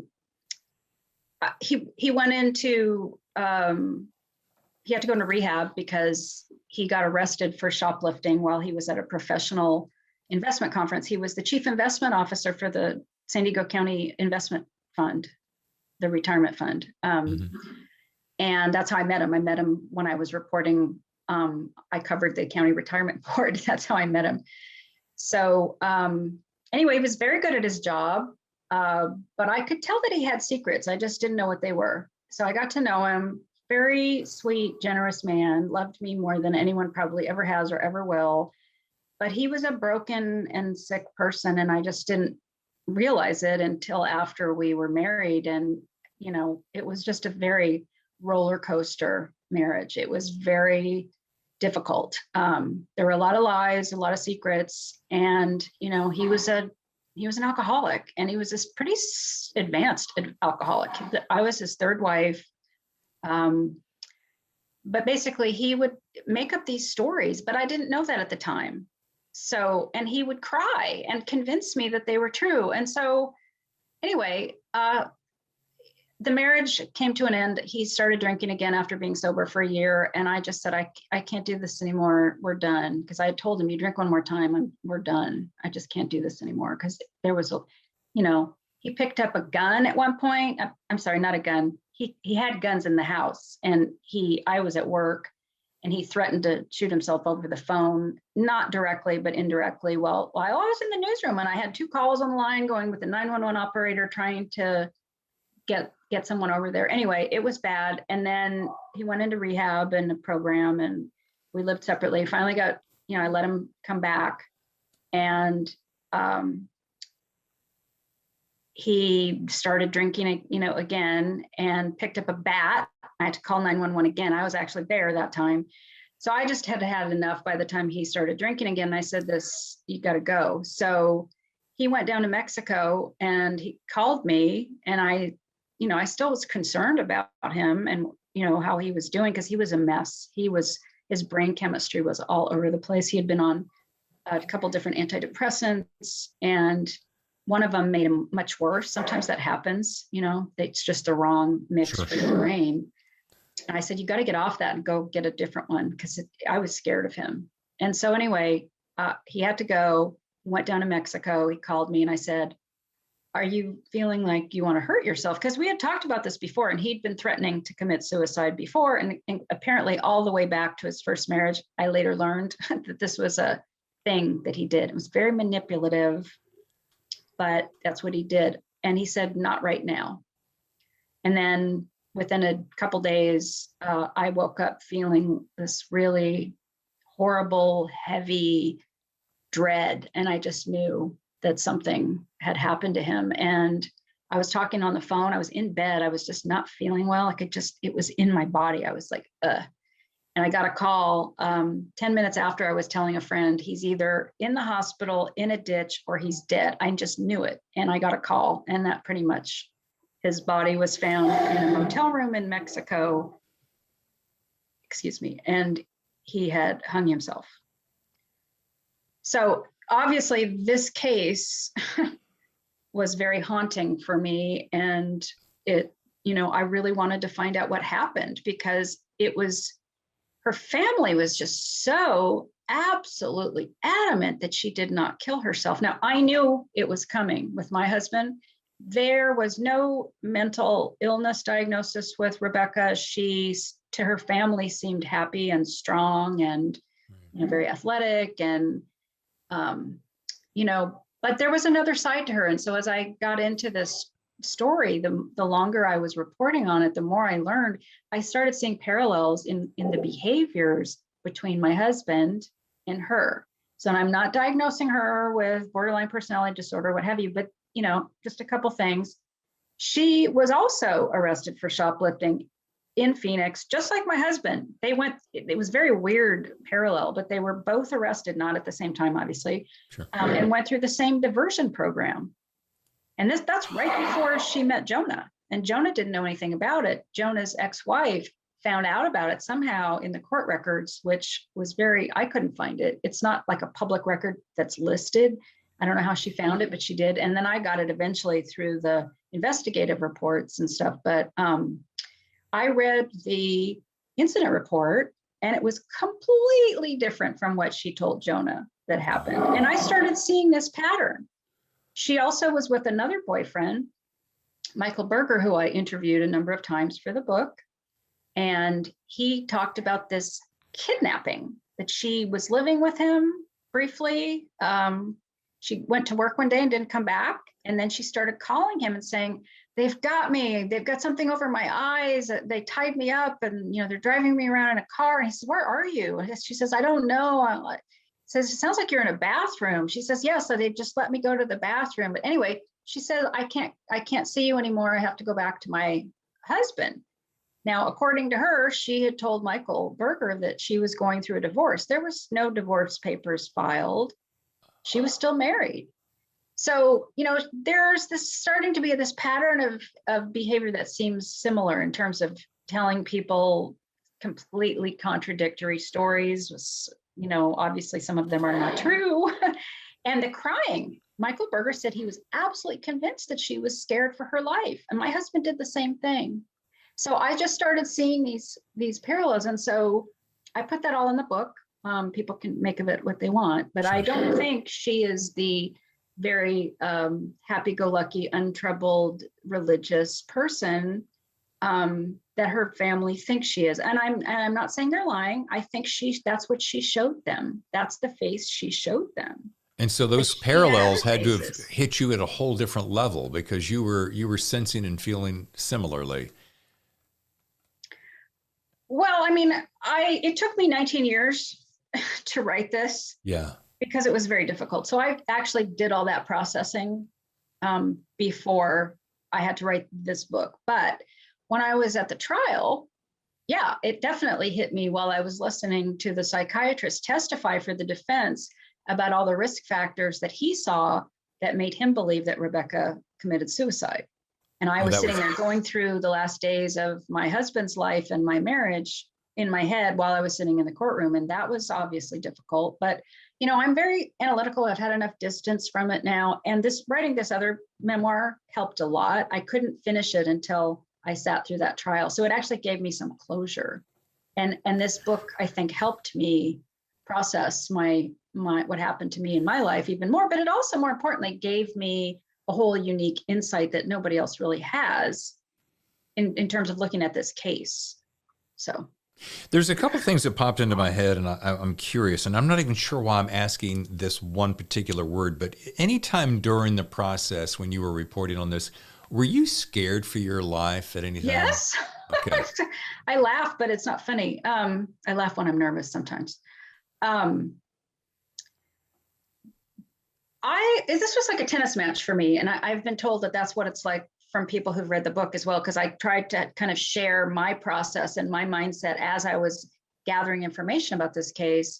He went into, he had to go into rehab because he got arrested for shoplifting while he was at a professional investment conference. He was the chief investment officer for the San Diego County Investment Fund, the retirement fund. And that's how I met him. I met him when I was reporting. I covered the county retirement board. That's how I met him. So anyway, he was very good at his job, but I could tell that he had secrets. I just didn't know what they were. So I got to know him. Very sweet, generous man, loved me more than anyone probably ever has or ever will. but he was a broken and sick person, and I just didn't realize it until after we were married. And, it was just a very roller coaster marriage. It was very difficult. There were a lot of lies, a lot of secrets, and, he was an alcoholic, and he was this pretty advanced alcoholic. I was his third wife. But basically he would make up these stories, but I didn't know that at the time. So, and he would cry and convince me that they were true. And so anyway, the marriage came to an end. He started drinking again after being sober for a year. And I just said, I can't do this anymore. We're done. Because I had told him, you drink one more time and we're done. I just can't do this anymore. Because there was, he picked up a gun at one point. I'm sorry, not a gun. He had guns in the house, and I was at work, and he threatened to shoot himself over the phone, not directly, but indirectly. While I was in the newsroom, and I had 2 calls on the line going with the 911 operator trying to get someone over there. Anyway, it was bad. And then he went into rehab and a program, and we lived separately. Finally got, I let him come back, and he started drinking, again, and picked up a bat. I had to call 911 again. I was actually there that time. So I just had had enough by the time he started drinking again. I said, you got to go. So he went down to Mexico, and he called me, and I still was concerned about him and, how he was doing, because he was a mess. His brain chemistry was all over the place. He had been on a couple different antidepressants, and one of them made him much worse. Sometimes that happens, it's just the wrong mix for your brain. And I said, you got to get off that and go get a different one, because I was scared of him. And so anyway, he had to go, went down to Mexico. He called me, and I said, are you feeling like you want to hurt yourself? Because we had talked about this before, and he'd been threatening to commit suicide before. And apparently all the way back to his first marriage, I later learned that this was a thing that he did. It was very manipulative, but that's what he did. And he said, not right now. And then within a couple days, I woke up feeling this really horrible, heavy dread. And I just knew that something had happened to him. And I was talking on the phone. I was in bed. I was just not feeling well. It was in my body. I was like, ugh. And I got a call 10 minutes after I was telling a friend, he's either in the hospital, in a ditch, or he's dead. I just knew it. And I got a call, and that pretty much, his body was found in a motel room in Mexico, and he had hung himself. So obviously this case was very haunting for me. And I really wanted to find out what happened, because her family was just so absolutely adamant that she did not kill herself. Now, I knew it was coming with my husband. There was no mental illness diagnosis with Rebecca. She, to her family, seemed happy and strong and very athletic, and but there was another side to her. And so as I got into this story, the longer I was reporting on it, the more I learned. I started seeing parallels in the behaviors between my husband and her. So I'm not diagnosing her with borderline personality disorder, what have you, but just a couple things. She was also arrested for shoplifting in Phoenix, just like my husband. It was very weird parallel, but they were both arrested, not at the same time, obviously, sure. And went through the same diversion program. And that's right before she met Jonah. And Jonah didn't know anything about it. Jonah's ex-wife found out about it somehow in the court records, which was I couldn't find it. It's not like a public record that's listed. I don't know how she found it, but she did. And then I got it eventually through the investigative reports and stuff. But I read the incident report, and it was completely different from what she told Jonah that happened. And I started seeing this pattern. She also was with another boyfriend, Michael Berger, who I interviewed a number of times for the book. And he talked about this kidnapping, that she was living with him briefly. She went to work one day and didn't come back. And then she started calling him and saying, they've got me. They've got something over my eyes. They tied me up, and they're driving me around in a car. And he said, where are you? And she says, I don't know. says, it sounds like you're in a bathroom. She says, yeah, so they just let me go to the bathroom. But anyway, she said, I can't see you anymore. I have to go back to my husband. Now, according to her, she had told Michael Berger that she was going through a divorce. There was no divorce papers filed. She was still married. So, there's this starting to be this pattern of behavior that seems similar in terms of telling people completely contradictory stories. Obviously some of them are not true. And the crying, Michael Berger said he was absolutely convinced that she was scared for her life. And my husband did the same thing. So I just started seeing these parallels. And so I put that all in the book. People can make of it what they want, but I don't think she is the very happy-go-lucky, untroubled, religious person that her family thinks she is. And I'm not saying they're lying. I think that's what she showed them. That's the face she showed them. And so those parallels had to have hit you at a whole different level because you were sensing and feeling similarly. Well, it took me 19 years to write this. Yeah. Because it was very difficult. So I actually did all that processing before I had to write this book. But when I was at the trial, yeah, it definitely hit me while I was listening to the psychiatrist testify for the defense about all the risk factors that he saw that made him believe that Rebecca committed suicide. And I was sitting there going through the last days of my husband's life and my marriage in my head while I was sitting in the courtroom. And that was obviously difficult. But, I'm very analytical. I've had enough distance from it now. And writing this other memoir helped a lot. I couldn't finish it until I sat through that trial. So it actually gave me some closure. And this book, I think, helped me process my what happened to me in my life even more. But it also, more importantly, gave me a whole unique insight that nobody else really has in terms of looking at this case. So there's a couple things that popped into my head, and I'm curious, and I'm not even sure why I'm asking this one particular word, but anytime during the process when you were reporting on this, were you scared for your life at any time? Yes. Okay. I laugh, but it's not funny. I laugh when I'm nervous sometimes. This was like a tennis match for me, and I've been told that that's what it's like from people who've read the book as well, because I tried to kind of share my process and my mindset as I was gathering information about this case.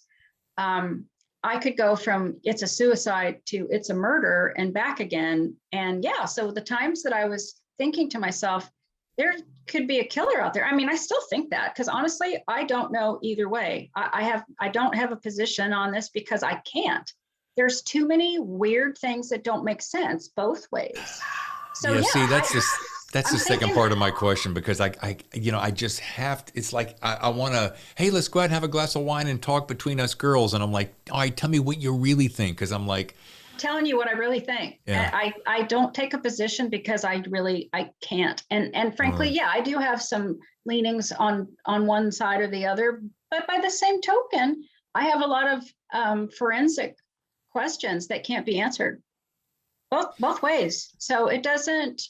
I could go from it's a suicide to it's a murder and back again. And yeah, so the times that I was thinking to myself, there could be a killer out there. I still think that, because honestly, I don't know either way. I don't have a position on this because I can't. There's too many weird things that don't make sense both ways. So yeah, see, that's the second part of my question, because I just have to, it's like, I want to, hey, let's go out and have a glass of wine and talk between us girls. And I'm like, all right, tell me what you really think. Cause I'm like, telling you what I really think. Yeah. I don't take a position because I can't. And frankly, yeah, I do have some leanings on one side or the other, but by the same token, I have a lot of forensic questions that can't be answered both ways. So it doesn't,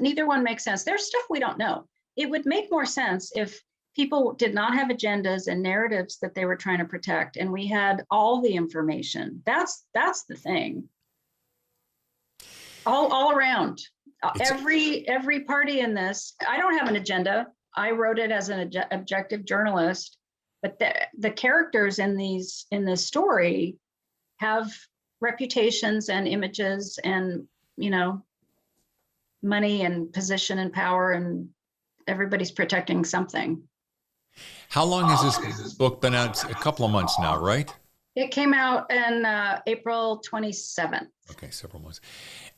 neither one makes sense. There's stuff we don't know. It would make more sense if people did not have agendas and narratives that they were trying to protect, and we had all the information. That's the thing. All around. Every party in this, I don't have an agenda. I wrote it as an objective journalist, but the characters in this story have reputations and images and, money and position and power, and everybody's protecting something. How long has this book been out? A couple of months now, right? It came out in April 27th. Okay, several months.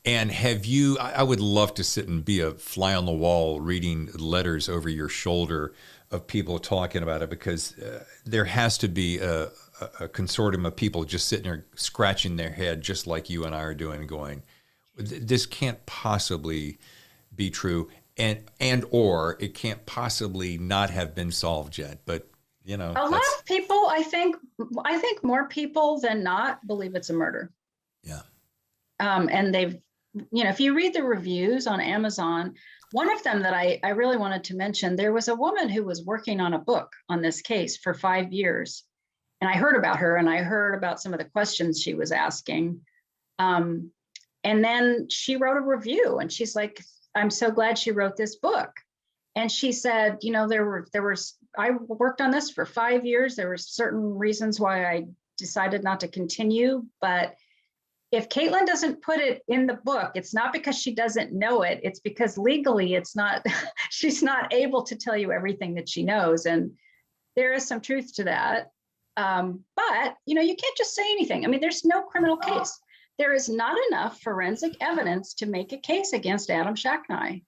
And I would love to sit and be a fly on the wall reading letters over your shoulder of people talking about it, because there has to be a consortium of people just sitting there scratching their head just like you and I are doing and going, this can't possibly be true, or it can't possibly not have been solved yet. But a lot of people, I think more people than not believe it's a murder. Yeah. And they've, if you read the reviews on Amazon, one of them that I really wanted to mention, there was a woman who was working on a book on this case for 5 years. And I heard about her, and I heard about some of the questions she was asking. And then she wrote a review, and she's like, I'm so glad she wrote this book. And she said, I worked on this for 5 years. There were certain reasons why I decided not to continue. But if Caitlin doesn't put it in the book, it's not because she doesn't know it. It's because legally it's not, she's not able to tell you everything that she knows. And there is some truth to that. But, you can't just say anything. I mean, there's no criminal case. There is not enough forensic evidence to make a case against Adam Shacknai.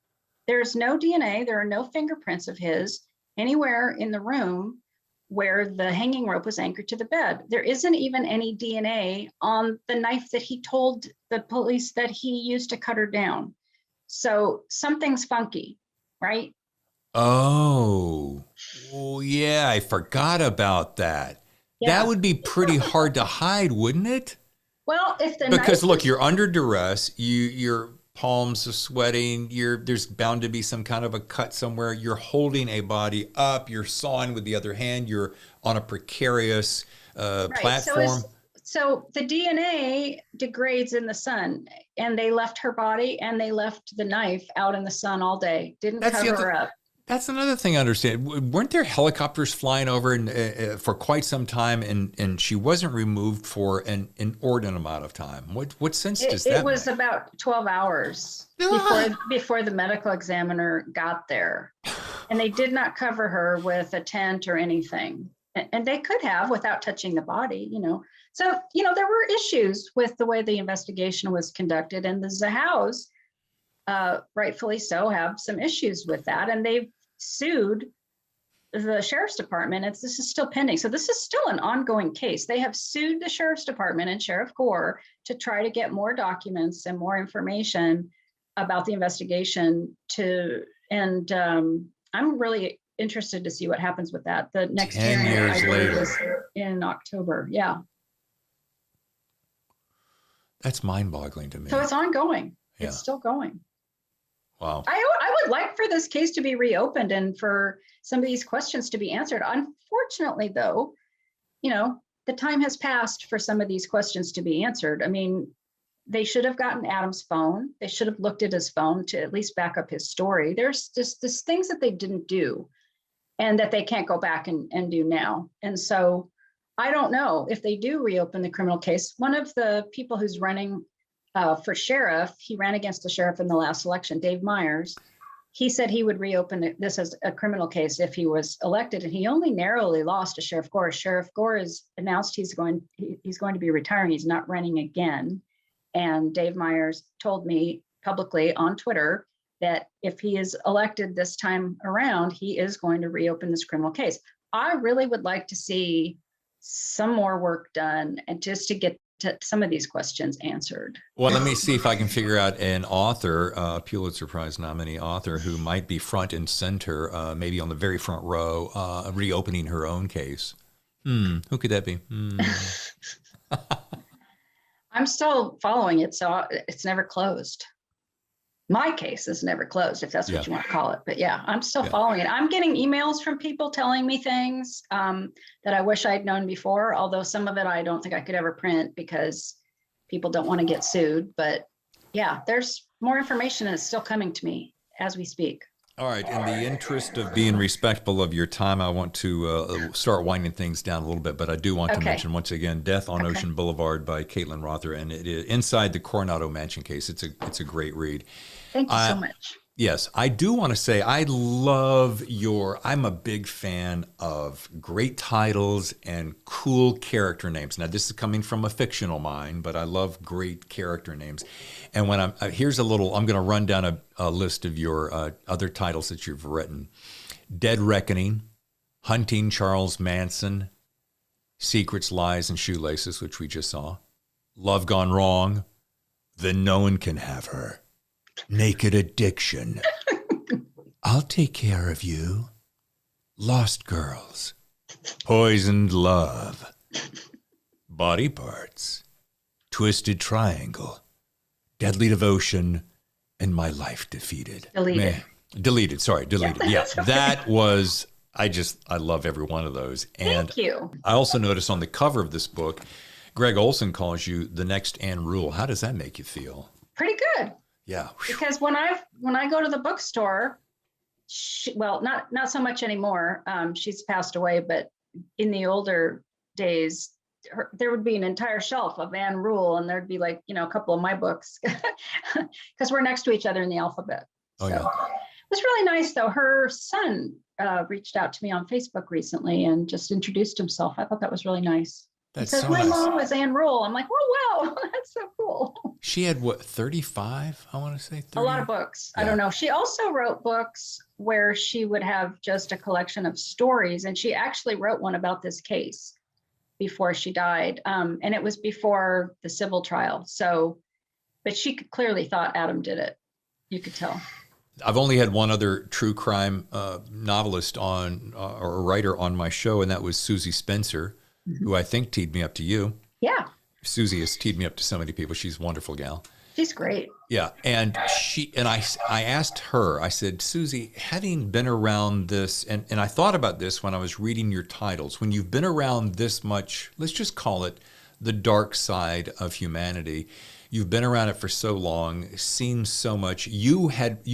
There's no DNA. There are no fingerprints of his anywhere in the room where the hanging rope was anchored to the bed. There isn't even any DNA on the knife that he told the police that he used to cut her down. So something's funky, right? Oh, yeah, I forgot about that. Yeah. That would be pretty hard to hide, wouldn't it? Well, because look, you're under duress, your palms are sweating, there's bound to be some kind of a cut somewhere. You're holding a body up, you're sawing with the other hand, you're on a precarious platform. So the DNA degrades in the sun, and they left her body and they left the knife out in the sun all day. Didn't cover her up. That's another thing I understand. Weren't there helicopters flying over for quite some time, and she wasn't removed for an inordinate amount of time? What sense does that make? It was about 12 hours before the medical examiner got there. And they did not cover her with a tent or anything. And they could have without touching the body, So, there were issues with the way the investigation was conducted. And the Zahows, rightfully so, have some issues with that. And they've sued the sheriff's department. This is still pending. So this is still an ongoing case. They have sued the sheriff's department and Sheriff Gore to try to get more documents and more information about the investigation and I'm really interested to see what happens with that. The next 10 years later is in October. Yeah. That's mind-boggling to me. So it's ongoing. Yeah. It's still going. Wow. I would like for this case to be reopened and for some of these questions to be answered. Unfortunately, though, the time has passed for some of these questions to be answered. I mean, they should have gotten Adam's phone. They should have looked at his phone to at least back up his story. There's just things that they didn't do and that they can't go back and do now. And so I don't know if they do reopen the criminal case. One of the people who's running for sheriff, he ran against the sheriff in the last election, Dave Myers. He said he would reopen this as a criminal case if he was elected, and he only narrowly lost to Sheriff Gore. Sheriff Gore has announced he's going to be retiring. He's not running again. And Dave Myers told me publicly on Twitter that if he is elected this time around, he is going to reopen this criminal case. I really would like to see some more work done and just to get to some of these questions answered. Well, let me see if I can figure out an author, Pulitzer Prize nominee author, who might be front and center, maybe on the very front row, reopening her own case. Who could that be? I'm still following it, so it's never closed. My case is never closed, if that's what you want to call it. But yeah, I'm still following it. I'm getting emails from people telling me things that I wish I'd known before, although some of it I don't think I could ever print because people don't want to get sued. But yeah, there's more information and it's still coming to me as we speak. All right. In the interest of being respectful of your time, I want to start winding things down a little bit, but I do want to mention once again, Death on Ocean Boulevard by Caitlin Rother, and it is inside the Coronado Mansion case. It's a great read. Thank you so much. Yes, I do want to say I'm a big fan of great titles and cool character names. Now, this is coming from a fictional mind, but I love great character names. And when I'm going to run down a list of your other titles that you've written. Dead Reckoning, Hunting Charles Manson, Secrets, Lies, and Shoelaces, which we just saw. Love Gone Wrong, Then No One Can Have Her. Naked Addiction. I'll Take Care of You. Lost Girls. Poisoned Love. Body Parts. Twisted Triangle. Deadly Devotion. And My Life Defeated. Deleted. Deleted. Yeah, that was I love every one of those. And Thank you. I also noticed on the cover of this book, Greg Olson calls you the next Anne Rule. How does that make you feel? Pretty good. Yeah. Because when I go to the bookstore, well, not so much anymore. She's passed away, but in the older days, there would be an entire shelf of Anne Rule, and there'd be like, a couple of my books, because we're next to each other in the alphabet. Oh, yeah. It was really nice, though. Her son reached out to me on Facebook recently and just introduced himself. I thought that was really nice. That's he says, so my nice. mom was Anne Rule. I'm like, oh, wow, that's so cool. She had what, 35, I want to say? 30? A lot of books. Yeah. I don't know. She also wrote books where she would have just a collection of stories. And she actually wrote one about this case before she died. And it was before the civil trial. So, but she clearly thought Adam did it. You could tell. I've only had one other true crime novelist on or writer on my show, and that was Susie Spencer, who I think teed me up to you. Yeah. Susie has teed me up to so many people. She's a wonderful gal. She's great. Yeah. And I asked her, I said, Susie, having been around this, and I thought about this when I was reading your titles, when you've been around this much, let's just call it the dark side of humanity. You've been around it for so long, seen so much. You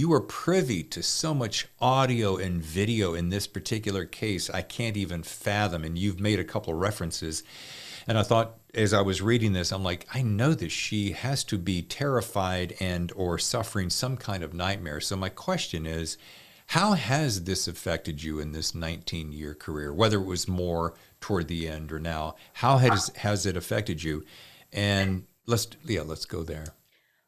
were privy to so much audio and video in this particular case. I can't even fathom. And you've made a couple of references. And I thought, as I was reading this, I'm like, I know that she has to be terrified and or suffering some kind of nightmare. So my question is, how has this affected you in this 19-year career, whether it was more toward the end or now? How has it affected you? And let's go there.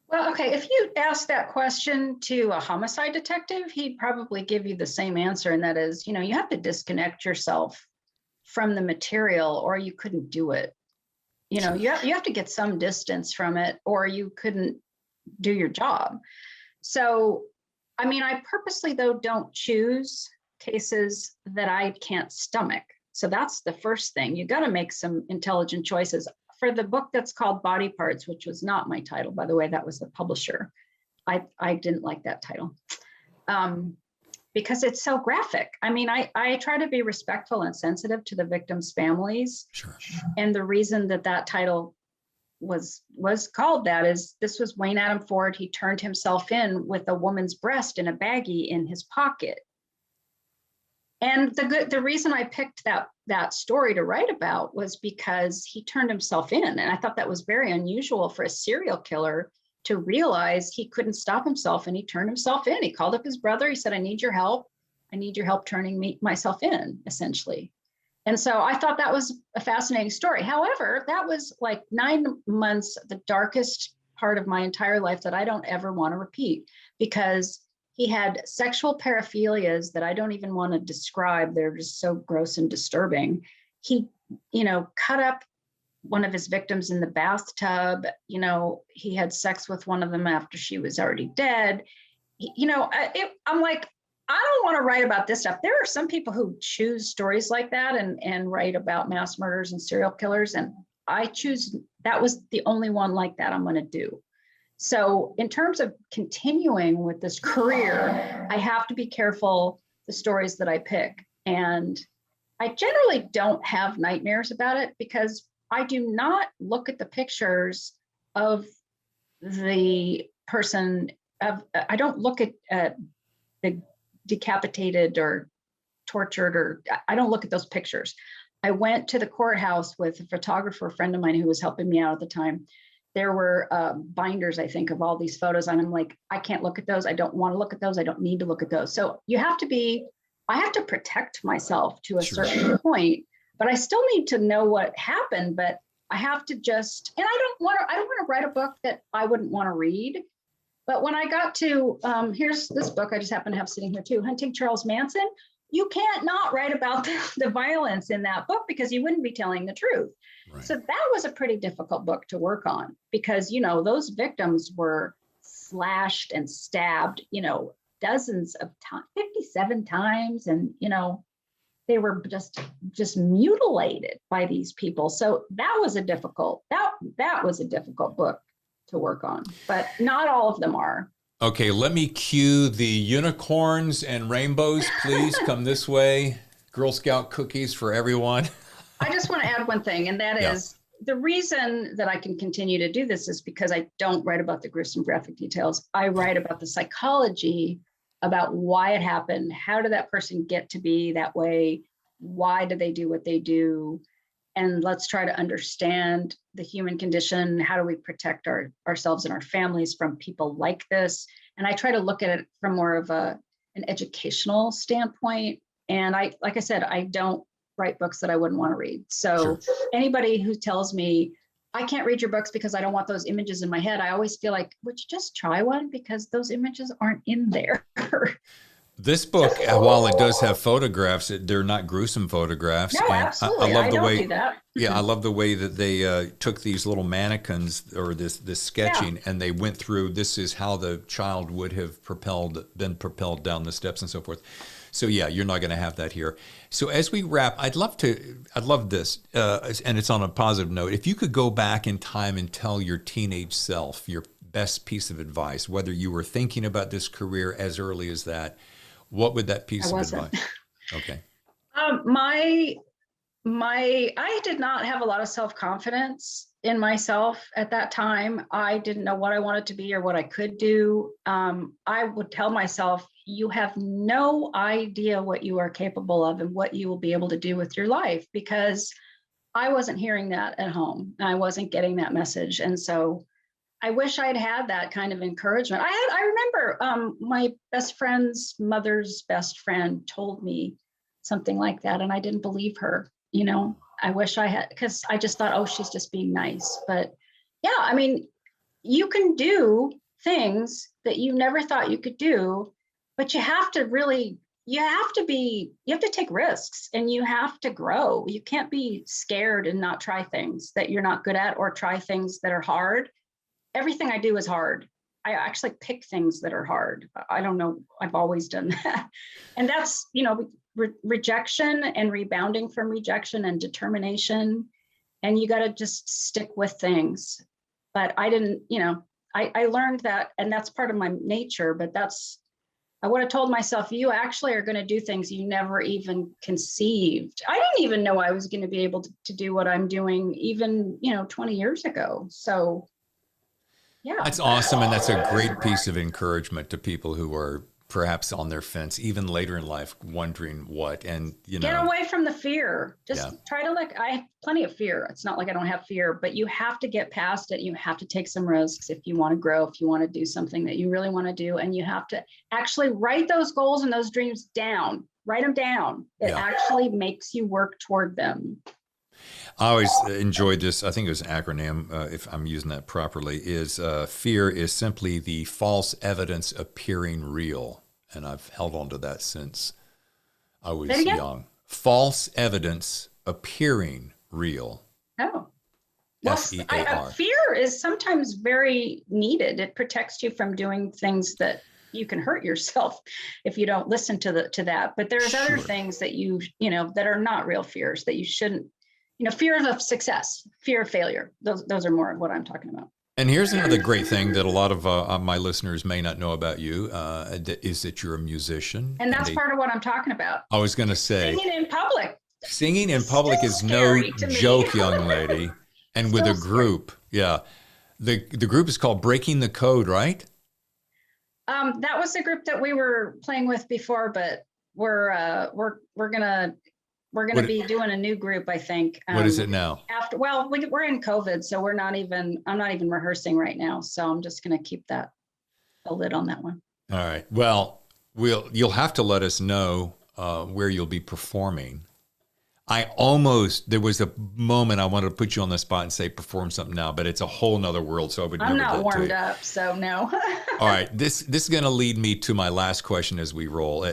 Well, okay. If you ask that question to a homicide detective, he'd probably give you the same answer. And that is, you have to disconnect yourself from the material or you couldn't do it. You have to get some distance from it or you couldn't do your job. So, I mean, I purposely, though, don't choose cases that I can't stomach. So that's the first thing. You got to make some intelligent choices. For the book that's called Body Parts, which was not my title, by the way, that was the publisher. I didn't like that title because it's so graphic. I mean, I try to be respectful and sensitive to the victims' families. Sure. And the reason that title was called that is this was Wayne Adam Ford. He turned himself in with a woman's breast in a baggie in his pocket. And the reason I picked that story to write about was because he turned himself in. And I thought that was very unusual for a serial killer to realize he couldn't stop himself and he turned himself in. He called up his brother. He said, I need your help. I need your help turning myself in, essentially. And so I thought that was a fascinating story. However, that was like 9 months, the darkest part of my entire life that I don't ever want to repeat because he had sexual paraphilias that I don't even want to describe. They're just so gross and disturbing. He, cut up one of his victims in the bathtub. He had sex with one of them after she was already dead. I'm like, I don't want to write about this stuff. There are some people who choose stories like that and write about mass murders and serial killers. And that was the only one like that I'm going to do. So in terms of continuing with this career, I have to be careful the stories that I pick. And I generally don't have nightmares about it because I do not look at the pictures of the person. I don't look at the decapitated or tortured, or I don't look at those pictures. I went to the courthouse with a photographer friend of mine who was helping me out at the time. There were binders, I think, of all these photos. And I'm like, I can't look at those. I don't want to look at those. I don't need to look at those. So I have to protect myself to a certain point, but I still need to know what happened, but I have to and I don't want to write a book that I wouldn't want to read. But when I got to, here's this book I just happen to have sitting here too, Hunting Charles Manson, you can't not write about the violence in that book because you wouldn't be telling the truth. Right. So that was a pretty difficult book to work on because, those victims were slashed and stabbed, dozens of times, 57 times. And, they were just mutilated by these people. So that was a difficult book to work on, but not all of them are. Okay, let me cue the unicorns and rainbows. Please come this way. Girl Scout cookies for everyone. I just want to add one thing, and that is the reason that I can continue to do this is because I don't write about the gruesome graphic details. I write about the psychology, about why it happened. How did that person get to be that way? Why do they do what they do? And let's try to understand the human condition. How do we protect ourselves and our families from people like this? And I try to look at it from more of an educational standpoint. And like I said, I don't write books that I wouldn't want to read. So anybody who tells me, I can't read your books because I don't want those images in my head, I always feel like, would you just try one? Because those images aren't in there. This book, while it does have photographs, they're not gruesome photographs. No, absolutely. I don't do that. Yeah, I love the way that they took these little mannequins or this sketching, and they went through, this is how the child would have been propelled down the steps and so forth. So yeah, you're not going to have that here. So as we wrap, I'd love this, and it's on a positive note. If you could go back in time and tell your teenage self your best piece of advice, whether you were thinking about this career as early as that, what would that piece of advice? Okay. I did not have a lot of self-confidence in myself at that time. I didn't know what I wanted to be or what I could do. I would tell myself, you have no idea what you are capable of and what you will be able to do with your life, because I wasn't hearing that at home. I wasn't getting that message. And so I wish I'd had that kind of encouragement. I remember my best friend's mother's best friend told me something like that, and I didn't believe her. You know, I wish I had, because I just thought, oh, she's just being nice. But yeah, I mean, you can do things that you never thought you could do, but you have to take risks, and you have to grow. You can't be scared and not try things that you're not good at, or try things that are hard. Everything I do is hard. I actually pick things that are hard. I don't know. I've always done that. And that's, rejection and rebounding from rejection and determination. And you got to just stick with things. But I didn't, I learned that, and that's part of my nature, but I would have told myself, you actually are going to do things you never even conceived. I didn't even know I was going to be able to do what I'm doing even, 20 years ago. So yeah. That's awesome. And that's a great piece of encouragement to people who are perhaps on their fence, even later in life, wondering what, and get away from the fear. Just try to I have plenty of fear. It's not like I don't have fear, but you have to get past it. You have to take some risks if you want to grow, if you want to do something that you really want to do. And you have to actually write those goals and those dreams down, write them down. It actually makes you work toward them. I always enjoyed this. I think it was an acronym, if I'm using that properly, is fear is simply the false evidence appearing real. And I've held on to that since I was young. False evidence appearing real. Oh. Well, F-E-A-R. Fear is sometimes very needed. It protects you from doing things that you can hurt yourself if you don't listen to that. But there's other things that that are not real fears that you shouldn't. Fear of success, fear of failure. Those are more of what I'm talking about. And here's another great thing that a lot of my listeners may not know about you, is that you're a musician. And that's part of what I'm talking about. I was going to say. Singing in public. Singing in public is no joke, young lady. And with a group. Yeah. The group is called Breaking the Code, right? That was the group that we were playing with before, but we're going to be doing a new group, I think. What is it now? We're in COVID, so I'm not even rehearsing right now. So I'm just going to keep a lid on that one. All right. Well, you'll have to let us know where you'll be performing. There was a moment I wanted to put you on the spot and say, perform something now, but it's a whole nother world. So I'm not warmed up, so no. All right. This is going to lead me to my last question as we roll.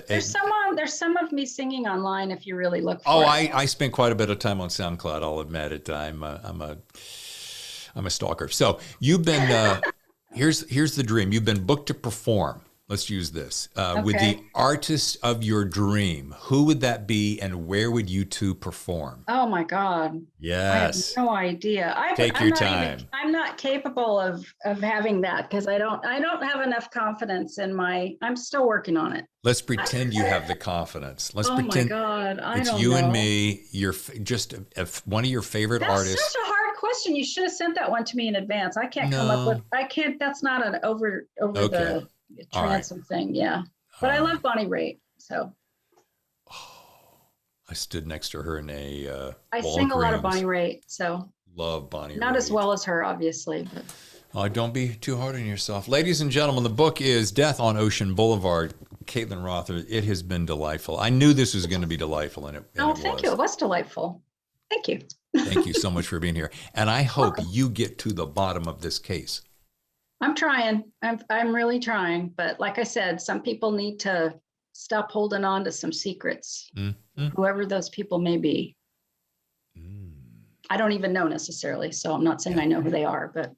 There's some of me singing online if you really look for it. I spent quite a bit of time on SoundCloud. I'll admit it. I'm a stalker. So you've been, here's the dream. You've been booked to perform. let's use this. Okay. With the artist of your dream, who would that be and where would you two perform? Oh my God. Yes. I have no idea. Take your time. I'm not capable of having that because I don't have enough confidence in I'm still working on it. Let's pretend you have the confidence. Let's Oh pretend my God. it's don't you know. and me. You're just one of your favorite artists. That's such a hard question. You should have sent that one to me in advance. I can't come up with, that's not an over the transom thing. Yeah. But I love Bonnie Raitt. So. I stood next to her in a I sing a lot of Bonnie Raitt. So. Love Bonnie Raitt. Not as well as her, obviously. But. Oh, don't be too hard on yourself. Ladies and gentlemen, the book is Death on Ocean Boulevard. Caitlin Rother, it has been delightful. I knew this was going to be delightful, and it thank you. It was delightful. Thank you. Thank you so much for being here. And I hope you get to the bottom of this case. I'm trying. I'm really trying. But like I said, some people need to stop holding on to some secrets, whoever those people may be. I don't even know necessarily, so I'm not saying I know who they are, but.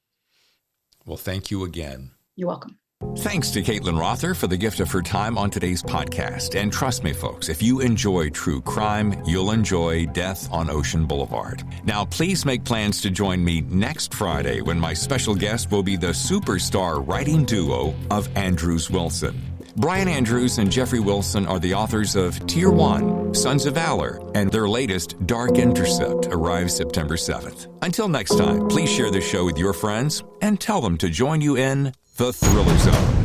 Well, thank you again. You're welcome. Thanks to Caitlin Rother for the gift of her time on today's podcast. And trust me, folks, if you enjoy true crime, you'll enjoy Death on Ocean Boulevard. Now, please make plans to join me next Friday when my special guest will be the superstar writing duo of Andrews Wilson. Brian Andrews and Jeffrey Wilson are the authors of Tier 1, Sons of Valor, and their latest, Dark Intercept, arrives September 7th. Until next time, please share this show with your friends and tell them to join you in The Thriller Zone.